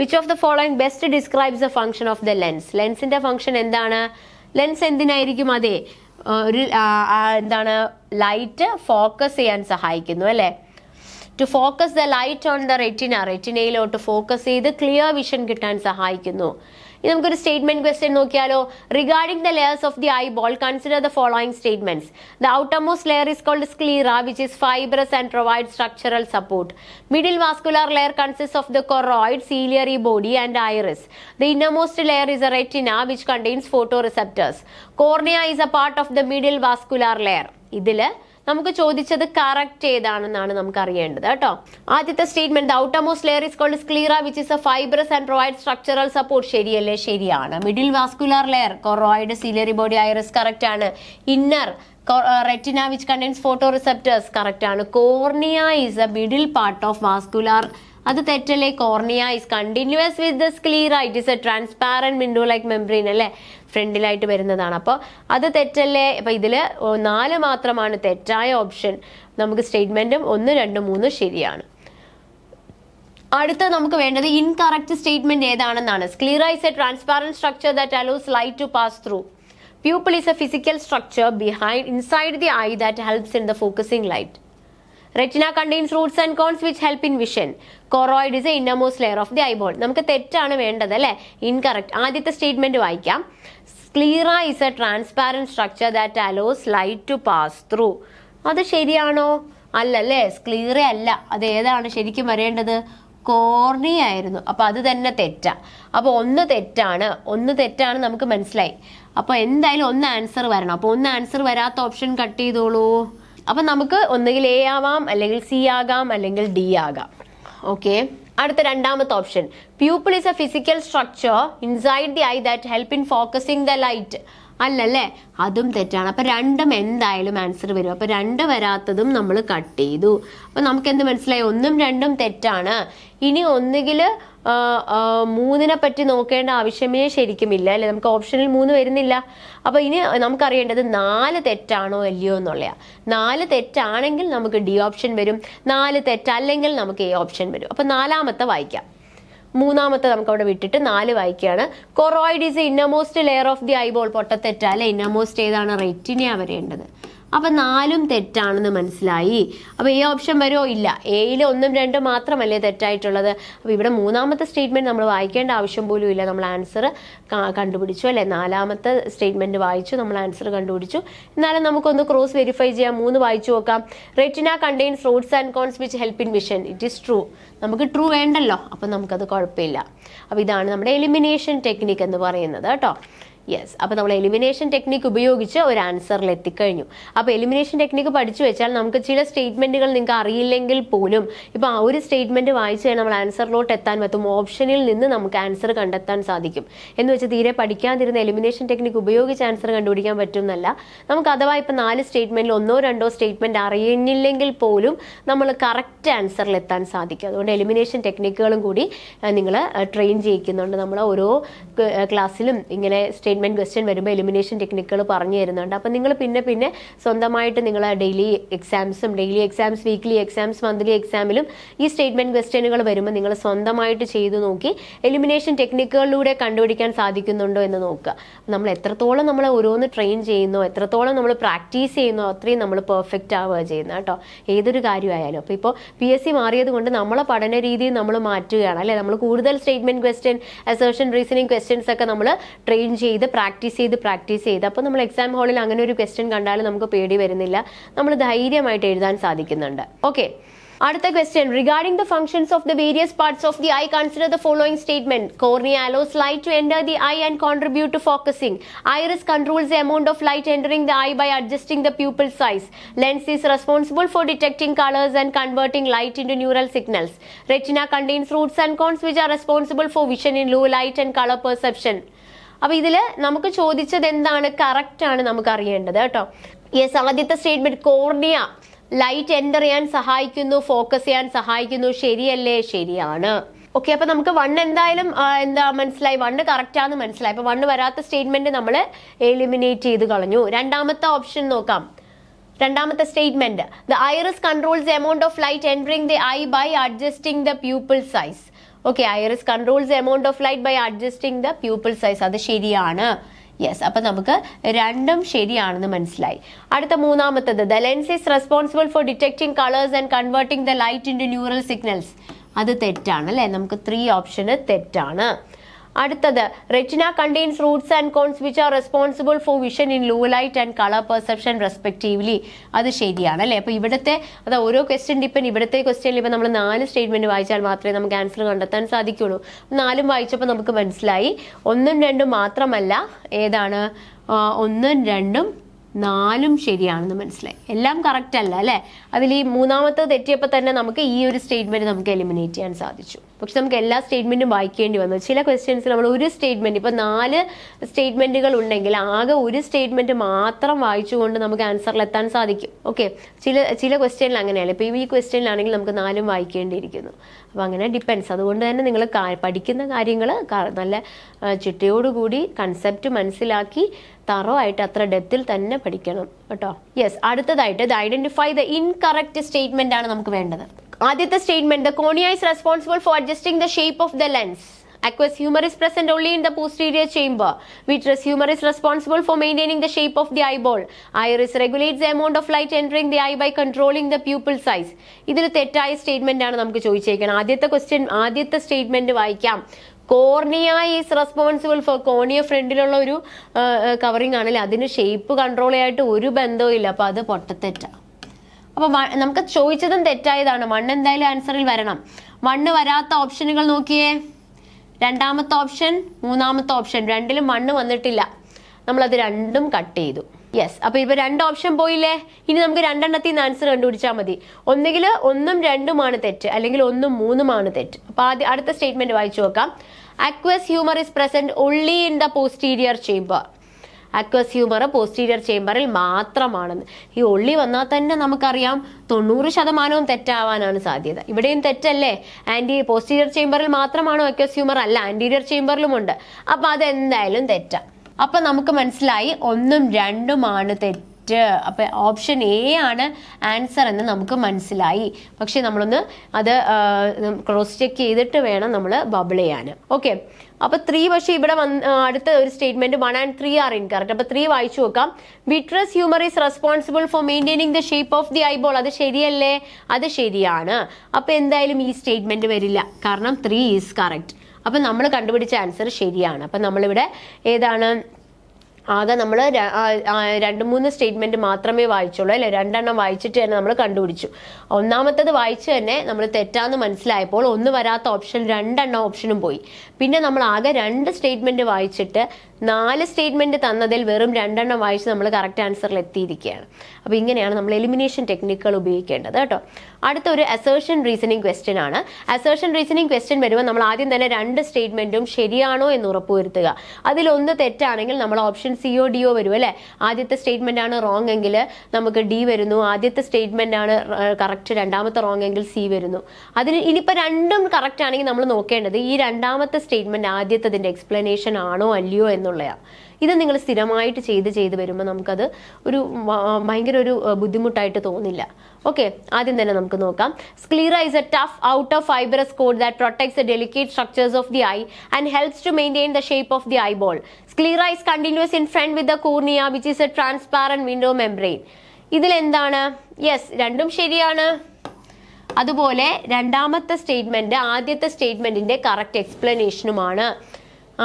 Which of the following best describes the function of the lens? ലെൻസിൻ്റെ ഫംഗ്ഷൻ എന്താണ്? ലെൻസ് എന്തിനായിരിക്കും? അതെ, ഒരു എന്താണ്, ലൈറ്റ് ഫോക്കസ് ചെയ്യാൻ സഹായിക്കുന്നു അല്ലേ? To focus the light on the റെറ്റിനയിലോട്ട് ഫോക്കസ് ചെയ്ത് ക്ലിയർ വിഷൻ കിട്ടാൻ സഹായിക്കുന്നു. ഇനി നമുക്കൊരു സ്റ്റേറ്റ്മെന്റ് ക്വസ്റ്റ്യൻ നോക്കിയാലോ. Regarding the layers of the eyeball consider the following statements. The outermost layer is called sclera, which is fibrous and provides structural support. Middle vascular layer consists of the choroid, ciliary body and iris. The innermost layer is a retina which contains photoreceptors. Cornea is a part of the middle vascular layer. ഇതില് നമുക്ക് ചോദിച്ചത് correct ഏതാണെന്നാണ് നമുക്ക് അറിയേണ്ടത് കേട്ടോ. ആദ്യത്തെ statement, outermost layer is called sclera which is a fibrous and provide structural support. ശരിയല്ലേ? ശരിയാണ്. Middle vascular layer choroid, ciliary body, iris correct ആണ്. Inner retina which contains photo receptors correct ആണ്. Cornea is a middle part of vascular, അത് തെറ്റല്ലേ? Cornea is continuous with the sclera, it is a transparent window like membrane അല്ലേ, ഫ്രണ്ടിലായിട്ട് വരുന്നതാണ്. അപ്പോൾ അത് തെറ്റല്ലേ? അപ്പോൾ ഇതിൽ 4 മാത്രമാണ് തെറ്റായ ഓപ്ഷൻ. നമുക്ക് സ്റ്റേറ്റ്മെന്റും 1, 2, 3 ശരിയാണ്. അടുത്ത നമുക്ക് വേണ്ടത് ഇൻകറക്റ്റ് സ്റ്റേറ്റ്മെന്റ് ഏതാണെന്നാണ്. Sclera is a transparent structure that allows light to pass through. Pupil is a physical structure inside the eye that helps in the focusing light. Retina contains roots and cones which help in vision. Choroid is the innermost layer of the eyeball. നമുക്ക് തെറ്റാണ് വേണ്ടത് അല്ലേ? Incorrect. ആദ്യത്തെ statement വായിക്കാം. Sclera is a transparent structure that allows light to pass through. അത് ശരിയാണോ? അല്ലല്ലേ? Sclera അല്ല. അത് ഏതാണ് ശരിക്കും വരേണ്ടത്? കോർണിയ ആയിരുന്നു. അപ്പൊ അത് തന്നെ തെറ്റാ. അപ്പൊ 1 തെറ്റാണ് നമുക്ക് മനസ്സിലായി. അപ്പൊ എന്തായാലും 1 ആൻസർ വരണം. അപ്പൊ 1 ആൻസർ വരാത്ത ഓപ്ഷൻ കട്ട് ചെയ്തോളൂ. അപ്പൊ നമുക്ക് ഒന്നുകിൽ എ ആവാം, അല്ലെങ്കിൽ സി ആകാം, അല്ലെങ്കിൽ ഡി ആകാം. ഓക്കെ. അടുത്ത രണ്ടാമത്തെ option, pupil is A physical structure inside the I that help in focusing the light. അല്ലല്ലേ? അതും തെറ്റാണ്. അപ്പൊ 2 എന്തായാലും ആൻസർ വരും. അപ്പൊ 2 വരാത്തതും നമ്മൾ കട്ട് ചെയ്തു. അപ്പൊ നമുക്ക് എന്ത് മനസ്സിലായി? 1ഉം 2ഉം തെറ്റാണ്. ഇനി ഒന്നുകിൽ 3നെ പറ്റി നോക്കേണ്ട ആവശ്യമേ ശരിക്കും ഇല്ല അല്ലെ? നമുക്ക് ഓപ്ഷനിൽ 3 വരുന്നില്ല. അപ്പൊ ഇനി നമുക്കറിയേണ്ടത് 4 തെറ്റാണോ അല്ലയോ എന്നുള്ളയാ. 4 തെറ്റാണെങ്കിൽ നമുക്ക് ഡി ഓപ്ഷൻ വരും. 4 തെറ്റല്ലെങ്കിൽ നമുക്ക് എ ഓപ്ഷൻ വരും. അപ്പൊ 4ാമത്തെ വായിക്കാം. 3ാമത്തെ നമുക്ക് അവിടെ വിട്ടിട്ട് 4 വായിക്കുകയാണ്. Choroid is innermost layer of the eyeball. പൊട്ടത്തെറ്റ അല്ലെ? ഇന്നർമോസ്റ്റ് ഏതാണ്? റെറ്റിനയാ വരേണ്ടത്. അപ്പൊ 4ഉം തെറ്റാണെന്ന് മനസ്സിലായി. അപ്പൊ എ ഓപ്ഷൻ വരുമോ? ഇല്ല. എയിൽ 1ഉം 2ഉം മാത്രമല്ലേ തെറ്റായിട്ടുള്ളത്. അപ്പൊ ഇവിടെ 3ാമത്തെ സ്റ്റേറ്റ്മെന്റ് നമ്മൾ വായിക്കേണ്ട ആവശ്യം പോലും ഇല്ല. നമ്മൾ ആൻസർ കണ്ടുപിടിച്ചു അല്ലെ? 4ാമത്തെ സ്റ്റേറ്റ്മെന്റ് വായിച്ചു, നമ്മൾ ആൻസർ കണ്ടുപിടിച്ചു. എന്നാലും നമുക്കൊന്ന് ക്രോസ് വെരിഫൈ ചെയ്യാം. 3 വായിച്ചു നോക്കാം. Retina contains rods and cones which help in vision. It is true. നമുക്ക് ട്രൂ വേണ്ടല്ലോ, അപ്പൊ നമുക്കത് കുഴപ്പമില്ല. അപ്പൊ ഇതാണ് നമ്മുടെ എലിമിനേഷൻ ടെക്നിക്ക് എന്ന് പറയുന്നത് കേട്ടോ. യെസ്. അപ്പോൾ നമ്മൾ എലിമിനേഷൻ ടെക്നിക്ക് ഉപയോഗിച്ച് ഒരു ആൻസറിൽ എത്തിക്കഴിഞ്ഞു. അപ്പോൾ എലിമിനേഷൻ ടെക്നിക്ക് പഠിച്ചു വെച്ചാൽ നമുക്ക് ചില സ്റ്റേറ്റ്മെന്റുകൾ നിങ്ങൾക്ക് അറിയില്ലെങ്കിൽ പോലും ഇപ്പോൾ ആ ഒരു സ്റ്റേറ്റ്മെന്റ് വായിച്ചു കഴിഞ്ഞാൽ നമ്മൾ ആൻസറിലോട്ട് എത്താൻ പറ്റും. ഓപ്ഷനിൽ നിന്ന് നമുക്ക് ആൻസർ കണ്ടെത്താൻ സാധിക്കും. എന്ന് വെച്ചാൽ തീരെ പഠിക്കാതിരുന്ന എലിമിനേഷൻ ടെക്നിക്ക് ഉപയോഗിച്ച് ആൻസർ കണ്ടുപിടിക്കാൻ പറ്റും എന്നല്ല. നമുക്ക് അഥവാ ഇപ്പോൾ 4 സ്റ്റേറ്റ്മെന്റിൽ 1ഓ 2ഓ സ്റ്റേറ്റ്മെന്റ് അറിയുന്നില്ലെങ്കിൽ പോലും നമ്മൾ കറക്റ്റ് ആൻസറിൽ എത്താൻ സാധിക്കും. അതുകൊണ്ട് എലിമിനേഷൻ ടെക്നിക്കുകളും കൂടി നിങ്ങൾ ട്രെയിൻ ചെയ്യിക്കുന്നുണ്ട്. നമ്മൾ ഓരോ ക്ലാസ്സിലും ഇങ്ങനെ സ്റ്റേറ്റ്മെന്റ് ക്വസ്റ്റ്യൻ വരുമ്പോൾ എലിമിനേഷൻ ടെക്നിക്കുകൾ പറഞ്ഞു തരുന്നുണ്ട്. അപ്പം നിങ്ങൾ പിന്നെ സ്വന്തമായിട്ട് നിങ്ങൾ daily exams, weekly exams, monthly എക്സാമിലും ഈ സ്റ്റേറ്റ്മെന്റ് ക്വസ്റ്റ്യനുകൾ വരുമ്പോൾ നിങ്ങൾ സ്വന്തമായിട്ട് ചെയ്തു നോക്കി എലിമിനേഷൻ ടെക്നിക്കുകളിലൂടെ കണ്ടുപിടിക്കാൻ സാധിക്കുന്നുണ്ടോ എന്ന് നോക്കുക. നമ്മൾ എത്രത്തോളം നമ്മൾ ഓരോന്ന് ട്രെയിൻ ചെയ്യുന്നോ, എത്രത്തോളം നമ്മൾ പ്രാക്ടീസ് ചെയ്യുന്നോ, അത്രയും നമ്മൾ പെർഫെക്റ്റ് ആവുക ചെയ്യുന്നത് കേട്ടോ. ഏതൊരു കാര്യമായാലും. അപ്പോൾ ഇപ്പോൾ PSC മാറിയത് കൊണ്ട് നമ്മളെ പഠന രീതി നമ്മൾ മാറ്റുകയാണ് അല്ലേ? നമ്മൾ കൂടുതൽ statement question, assertion, reasoning questions ഒക്കെ നമ്മൾ ട്രെയിൻ ചെയ്ത് പ്രാക്ടീസ് ചെയ്ത് അപ്പോൾ നമ്മൾ എക്സാം ഹാളിൽ അങ്ങനെ ഒരു ക്വസ്റ്റ്യൻ കണ്ടാലും നമുക്ക് പേടി വരുന്നില്ല. നമ്മൾ ധൈര്യമായിട്ട് എഴുതാൻ സാധിക്കുന്നുണ്ട്. ഓക്കെ. അടുത്ത question, regarding the functions of the various parts of the I consider the following statement. Cornea allows light to enter the eye and contribute to focusing. Iris controls the amount of light entering the eye by adjusting the pupil size. Lens is responsible for detecting colors and converting light into neural signals. Retina contains roots and cones which are responsible for vision in low light and color perception. അപ്പൊ ഇതില് നമുക്ക് ചോദിച്ചത് എന്താണ്, correct ആണ് നമുക്ക് അറിയേണ്ടത് കേട്ടോ. Yes, ആദ്യത്തെ സ്റ്റേറ്റ്മെന്റ് കോർണിയ ലൈറ്റ് എൻ്റർ ചെയ്യാൻ സഹായിക്കുന്നു, ഫോക്കസ് ചെയ്യാൻ സഹായിക്കുന്നു, ശരിയല്ലേ? ശരിയാണ്. ഓക്കെ, അപ്പൊ നമുക്ക് 1 എന്തായാലും മനസ്സിലായി, 1 കറക്റ്റ് ആണെന്ന് മനസ്സിലായി. അപ്പൊ 1 വരാത്ത സ്റ്റേറ്റ്മെന്റ് നമ്മൾ എലിമിനേറ്റ് ചെയ്ത് കളഞ്ഞു. രണ്ടാമത്തെ ഓപ്ഷൻ നോക്കാം. രണ്ടാമത്തെ statement, the iris controls the amount of light entering the eye by adjusting the pupil size. Okay, iris controls the amount of light by adjusting the pupil size. അത് ശരിയാണ്. Yes, അപ്പൊ നമുക്ക് രണ്ടും ശരിയാണെന്ന് മനസ്സിലായി. അടുത്ത മൂന്നാമത്തത്, the lens is responsible for detecting colours and converting the light into neural signals. അത് തെറ്റാണ് അല്ലെ, നമുക്ക് 3 ഓപ്ഷന് തെറ്റാണ്. അടുത്തത്, retina contains rods and cones which are responsible for vision in low light and colour perception respectively. അത് ശരിയാണ് അല്ലേ. അപ്പൊ ഇവിടുത്തെ ഓരോ ക്വസ്റ്റ്യൻ ഡിപ്പെൻഡ്, ഇവിടുത്തെ ക്വസ്റ്റ്യനിൽ ഇപ്പം നമ്മൾ 4 സ്റ്റേറ്റ്മെന്റ് വായിച്ചാൽ മാത്രമേ നമുക്ക് ആൻസർ കണ്ടെത്താൻ സാധിക്കുള്ളൂ. 4 വായിച്ചപ്പോൾ നമുക്ക് മനസ്സിലായി 1ഉം 2ഉം മാത്രമല്ല, ഏതാണ് 1ഉം 2ഉം 4ഉം ശരിയാണെന്ന് മനസ്സിലായി. എല്ലാം കറക്റ്റ് അല്ല അല്ലെ. അതിൽ ഈ മൂന്നാമത്തെ തെറ്റിയപ്പോൾ തന്നെ നമുക്ക് ഈ ഒരു സ്റ്റേറ്റ്മെന്റ് നമുക്ക് എലിമിനേറ്റ് ചെയ്യാൻ സാധിച്ചു. പക്ഷെ നമുക്ക് എല്ലാ സ്റ്റേറ്റ്മെന്റും വായിക്കേണ്ടി വന്നു. ചില ക്വസ്റ്റ്യൻസിൽ നമ്മൾ ഒരു സ്റ്റേറ്റ്മെന്റ്, ഇപ്പൊ 4 സ്റ്റേറ്റ്മെന്റുകൾ ഉണ്ടെങ്കിൽ ആകെ ഒരു സ്റ്റേറ്റ്മെന്റ് മാത്രം വായിച്ചുകൊണ്ട് നമുക്ക് ആൻസറിൽ എത്താൻ സാധിക്കും. ഓക്കെ, ചില ക്വസ്റ്റ്യനിൽ അങ്ങനെയല്ല. ഇപ്പൊ ഈ ക്വസ്റ്റ്യനിലാണെങ്കിൽ നമുക്ക് 4ഉം വായിക്കേണ്ടിയിരിക്കുന്നു. അപ്പൊ അങ്ങനെ ഡിപ്പെൻസ്. അതുകൊണ്ട് തന്നെ നിങ്ങൾ പഠിക്കുന്ന കാര്യങ്ങൾ നല്ല ചിട്ടയോടുകൂടി കൺസെപ്റ്റ് മനസ്സിലാക്കി തറോ ആയിട്ട് അത്ര ഡെപ്തിൽ തന്നെ പഠിക്കണം കേട്ടോ. യെസ്, അടുത്തതായിട്ട് the identify the incorrect statement ആണ് നമുക്ക് വേണ്ടത്. ആദ്യത്തെ statement, the cornea is responsible for adjusting the shape of the lens. Aqueous humor is present only in the posterior chamber. Vitreous humor is responsible for maintaining the shape of the eyeball. Iris regulates the amount of light entering the eye by controlling the pupil size. ഇതിൽ തെറ്റായ statement ആണ് നമുക്ക് ചോദിച്ചേക്കുന്നത്. ആദ്യത്തെ statement വായിക്കാം. Cornea is responsible for, cornea ഫ്രണ്ടിലുള്ള ഒരു covering ആണല്ലേ, അതിന് ഷേപ്പ് കൺട്രോൾ ആയിട്ട് ഒരു ബന്ധവും ഇല്ല. അപ്പൊ അത് പൊട്ടത്തെറ്റാ. അപ്പൊ നമുക്ക് ചോദിച്ചതും തെറ്റായതാണ്. 1 എന്തായാലും ആൻസറിൽ വരണം. 1 വരാത്ത ഓപ്ഷനുകൾ നോക്കിയേ. രണ്ടാമത്തെ ഓപ്ഷൻ, മൂന്നാമത്തെ ഓപ്ഷൻ, രണ്ടിലും 1 വന്നിട്ടില്ല. നമ്മളത് രണ്ടും കട്ട് ചെയ്തു. യെസ്, അപ്പൊ ഇപ്പൊ 2 ഓപ്ഷൻ പോയില്ലേ. ഇനി നമുക്ക് 2എണ്ണത്തിൽ നിന്ന് ആൻസർ കണ്ടുപിടിച്ചാൽ മതി. ഒന്നുകിൽ 1ഉം 2ഉമാണ് തെറ്റ്, അല്ലെങ്കിൽ 1ഉം 3ഉമാണ് തെറ്റ്. അപ്പൊ അടുത്ത സ്റ്റേറ്റ്മെന്റ് വായിച്ചു നോക്കാം. Aqueous humor is present only in the posterior chamber. Aqueous humour posterior ചേംബറിൽ മാത്രമാണെന്ന്. ഈ ഒള്ളി വന്നാൽ തന്നെ നമുക്കറിയാം 90% തെറ്റാവാനാണ് സാധ്യത. ഇവിടെയും തെറ്റല്ലേ. പോസ്റ്റീരിയർ ചേംബറിൽ മാത്രമാണോ അക്വസ് ഹ്യൂമർ? അല്ല, ആന്റീരിയർ ചേംബറിലുമുണ്ട്. അപ്പൊ അതെന്തായാലും തെറ്റാ. അപ്പൊ നമുക്ക് മനസ്സിലായി 1ഉം 2ഉമാണ് തെറ്റ്. അപ്പൊ ഓപ്ഷൻ എ ആണ് ആൻസർ എന്ന് നമുക്ക് മനസ്സിലായി. പക്ഷെ നമ്മളൊന്ന് അത് ക്രോസ് ചെക്ക് ചെയ്തിട്ട് വേണം നമ്മൾ ബബിൾ ചെയ്യാൻ. ഓക്കെ, അപ്പൊ 3 പക്ഷേ ഇവിടെ അടുത്ത ഒരു സ്റ്റേറ്റ്മെന്റ് 1 and 3 ആർ ഇൻകറക്റ്റ്. അപ്പൊ 3 വായിച്ചു നോക്കാം. Vitreous humour is responsible for maintaining the shape of the eyeball. അത് ശരിയല്ലേ? അത് ശരിയാണ്. അപ്പൊ എന്തായാലും ഈ സ്റ്റേറ്റ്മെന്റ് വരില്ല, കാരണം 3 ഈസ് കറക്റ്റ്. അപ്പൊ നമ്മൾ കണ്ടുപിടിച്ച ആൻസർ ശരിയാണ്. അപ്പൊ നമ്മളിവിടെ ഏതാണ്, ആകെ നമ്മൾ 2-3 സ്റ്റേറ്റ്മെന്റ് മാത്രമേ വായിച്ചുള്ളൂ അല്ലെ. 2 എണ്ണം വായിച്ചിട്ട് തന്നെ നമ്മൾ കണ്ടുപിടിച്ചു. ഒന്നാമത്തത് വായിച്ച് തന്നെ നമ്മൾ തെറ്റാന്ന് മനസ്സിലായപ്പോൾ 1 വരാത്ത ഓപ്ഷൻ 2 എണ്ണം ഓപ്ഷനും പോയി. പിന്നെ നമ്മൾ ആകെ 2 സ്റ്റേറ്റ്മെന്റ് വായിച്ചിട്ട് 4 സ്റ്റേറ്റ്മെന്റ് തന്നതിൽ വെറും 2 എണ്ണം വായിച്ച് നമ്മൾ കറക്റ്റ് ആൻസറിൽ എത്തിയിരിക്കുകയാണ്. അപ്പൊ ഇങ്ങനെയാണ് നമ്മൾ എലിമിനേഷൻ ടെക്നിക്കുകൾ ഉപയോഗിക്കേണ്ടത് കേട്ടോ. അടുത്ത ഒരു അസേർഷൻ റീസണിങ് ക്വസ്റ്റ്യൻ ആണ്. അസേർഷൻ റീസണിങ് ക്വസ്റ്റ്യൻ വരുമ്പോൾ നമ്മൾ ആദ്യം തന്നെ 2 സ്റ്റേറ്റ്മെന്റും ശരിയാണോ എന്ന് ഉറപ്പുവരുത്തുക. അതിലൊന്ന് തെറ്റാണെങ്കിൽ നമ്മൾ ഓപ്ഷൻ സിയോ ഡിയോ വരും അല്ലെ. ആദ്യത്തെ സ്റ്റേറ്റ്മെന്റ് ആണ് റോങ് എങ്കിൽ നമുക്ക് ഡി വരുന്നു. ആദ്യത്തെ സ്റ്റേറ്റ്മെന്റ് ആണ് കറക്റ്റ്, രണ്ടാമത്തെ റോങ് എങ്കിൽ സി വരുന്നു. അതിന് ഇനിയിപ്പോൾ രണ്ടും കറക്റ്റ് ആണെങ്കിൽ നമ്മൾ നോക്കേണ്ടത് ഈ രണ്ടാമത്തെ സ്റ്റേറ്റ്മെന്റ് ആദ്യത്തതിന്റെ എക്സ്പ്ലനേഷൻ ആണോ അല്ലയോ എന്നുള്ളതാണ്. ഇത് നിങ്ങൾ സ്ഥിരമായിട്ട് ചെയ്ത് വരുമ്പോൾ നമുക്കത് ഭയങ്കര ഒരു ബുദ്ധിമുട്ടായിട്ട് തോന്നില്ല. ഓക്കെ, ആദ്യം തന്നെ നമുക്ക് നോക്കാം. Sclera is a tough outer fibrous coat that protects the delicate structures of the eye and helps to maintain the shape of the eyeball. Sclera is continuous in front with the cornea, which is a transparent window membrane. ഇതിൽ എന്താണ്? Yes, രണ്ടും ശരിയാണ്. അതുപോലെ രണ്ടാമത്തെ statement ആദ്യത്തെ സ്റ്റേറ്റ്മെന്റിന്റെ correct എക്സ്പ്ലനേഷനുമാണ്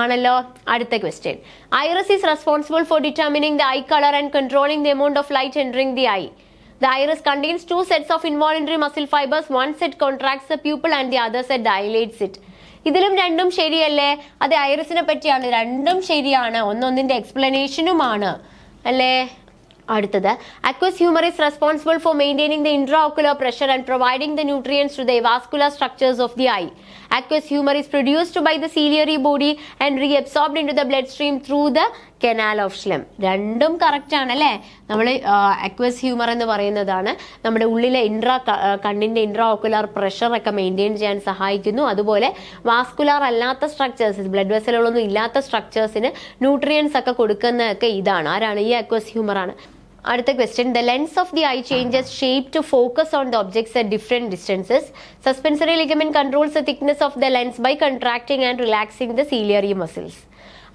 ആണല്ലോ. അടുത്ത question, iris is responsible four determining the I colour and controlling the amount of light entering the I. The iris contains 2 sets of involuntary muscle fibers. One set contracts the pupil and the other set dilates it. ഇതിലും രണ്ടും ശരിയല്ലേ? അത് ഐറിസിനെ പറ്റിയാണ്. രണ്ടും ശരിയാണ്. ഒന്നൊന്നിന്റെ എക്സ്പ്ലനേഷനുമാണ് അല്ലേ. അടുത്തത് aqueous humor is responsible for maintaining the intraocular pressure and providing the nutrients to the vascular structures of the eye. Aqueous humor is produced by the ciliary body and reabsorbed into the bloodstream through the canal of Schlemm. രണ്ടും correct ആണ് അല്ലേ. നമ്മൾ aqueous humour എന്ന് പറയുന്നതാണ് നമ്മുടെ ഉള്ളിലെ കണ്ണിന്റെ intra ocular pressure ഒക്കെ മെയിൻറ്റെയിൻ ചെയ്യാൻ സഹായിക്കുന്നു. അതുപോലെ വാസ്കുലാർ അല്ലാത്ത സ്ട്രക്ചേഴ്സ്, ബ്ലഡ് വെസലുകളൊന്നും ഇല്ലാത്ത സ്ട്രക്ചേഴ്സിന് ന്യൂട്രിയൻസ് ഒക്കെ കൊടുക്കുന്നതൊക്കെ ഇതാണ്. ആരാണ്? ഈ അക്വസ് ഹ്യൂമർ ആണ്. അടുത്ത question, the lens of the eye changes shape to focus on the objects at different distances. Suspensory ligament controls the thickness of the lens by contracting and relaxing the ciliary muscles.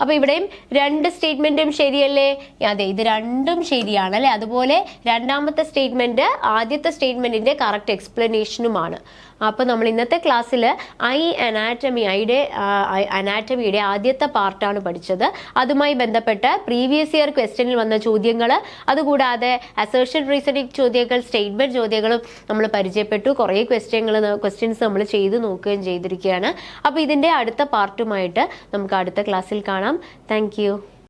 അപ്പൊ ഇവിടെയും രണ്ട് സ്റ്റേറ്റ്മെന്റും ശരിയല്ലേ? അതെ, ഇത് രണ്ടും ശരിയാണ് അല്ലെ. അതുപോലെ രണ്ടാമത്തെ സ്റ്റേറ്റ്മെന്റ് ആദ്യത്തെ സ്റ്റേറ്റ്മെന്റിന്റെ കറക്റ്റ് എക്സ്പ്ലനേഷനുമാണ്. അപ്പൊ നമ്മൾ ഇന്നത്തെ ക്ലാസ്സിൽ അനാറ്റമിയുടെ ആദ്യത്തെ പാർട്ടാണ് പഠിച്ചത്. അതുമായി ബന്ധപ്പെട്ട് പ്രീവിയസ് ഇയർ ക്വസ്റ്റ്യനിൽ വന്ന ചോദ്യങ്ങൾ, അതുകൂടാതെ അസേർഷൻ റീസണിംഗ് ചോദ്യങ്ങൾ, സ്റ്റേറ്റ്മെന്റ് ചോദ്യങ്ങളും നമ്മൾ പരിചയപ്പെട്ടു. കുറേ ക്വസ്റ്റ്യൻസ് നമ്മൾ ചെയ്ത് നോക്കുകയും ചെയ്തിരിക്കുകയാണ്. അപ്പോൾ ഇതിന്റെ അടുത്ത പാർട്ടുമായിട്ട് നമുക്ക് അടുത്ത ക്ലാസ്സിൽ കാണാം. Thank you.